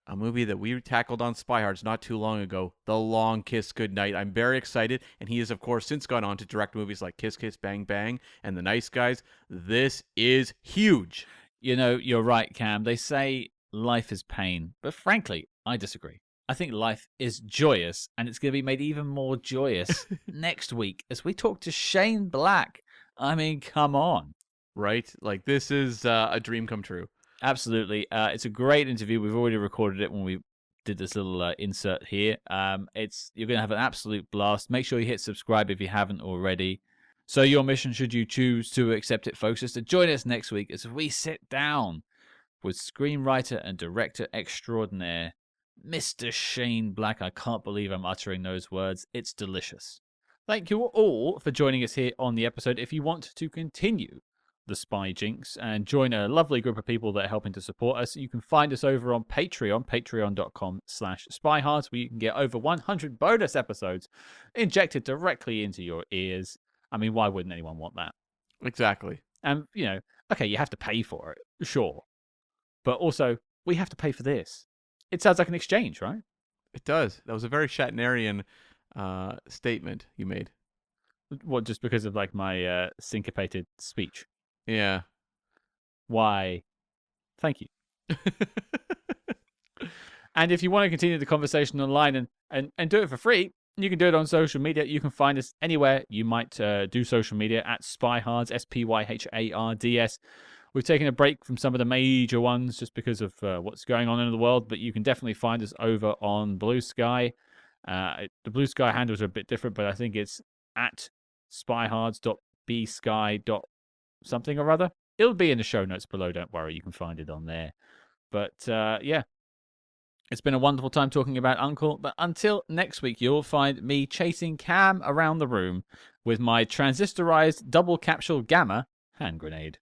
B: a movie that we tackled on SpyHards not too long ago, The Long Kiss Goodnight. I'm very excited, and he has, of course, since gone on to direct movies like Kiss Kiss Bang Bang and The Nice Guys. This is huge.
A: You know, you're right, Cam. They say life is pain, but frankly, I disagree. I think life is joyous, and it's going to be made even more joyous next week as we talk to Shane Black. I mean, come on.
B: Right? Like, this is a dream come true.
A: Absolutely. It's a great interview. We've already recorded it when we did this little insert here. You're going to have an absolute blast. Make sure you hit subscribe if you haven't already. So your mission, should you choose to accept it, folks, is to join us next week as we sit down with screenwriter and director extraordinaire, Mr. Shane Black. I can't believe I'm uttering those words. It's delicious. Thank you all for joining us here on the episode. If you want to continue the Spy Jinx and join a lovely group of people that are helping to support us, you can find us over on Patreon, patreon.com/SpyHards, where you can get over 100 bonus episodes injected directly into your ears. I mean, why wouldn't anyone want that?
B: Exactly.
A: And, you know, okay, you have to pay for it, sure. But also, we have to pay for this. It sounds like an exchange, right?
B: It does. That was a very Shatnerian statement you made.
A: What, just because of, like, my syncopated speech?
B: Yeah.
A: Why? Thank you. And if you want to continue the conversation online and do it for free, you can do it on social media. You can find us anywhere you might do social media at SpyHards, SpyHards. We've taken a break from some of the major ones just because of what's going on in the world, but you can definitely find us over on Blue Sky. The Blue Sky handles are a bit different, but I think it's at spyhards.bsky.something or other. It'll be in the show notes below. Don't worry, you can find it on there. But yeah, it's been a wonderful time talking about U.N.C.L.E. But until next week, you'll find me chasing Cam around the room with my transistorized double capsule gamma hand grenade.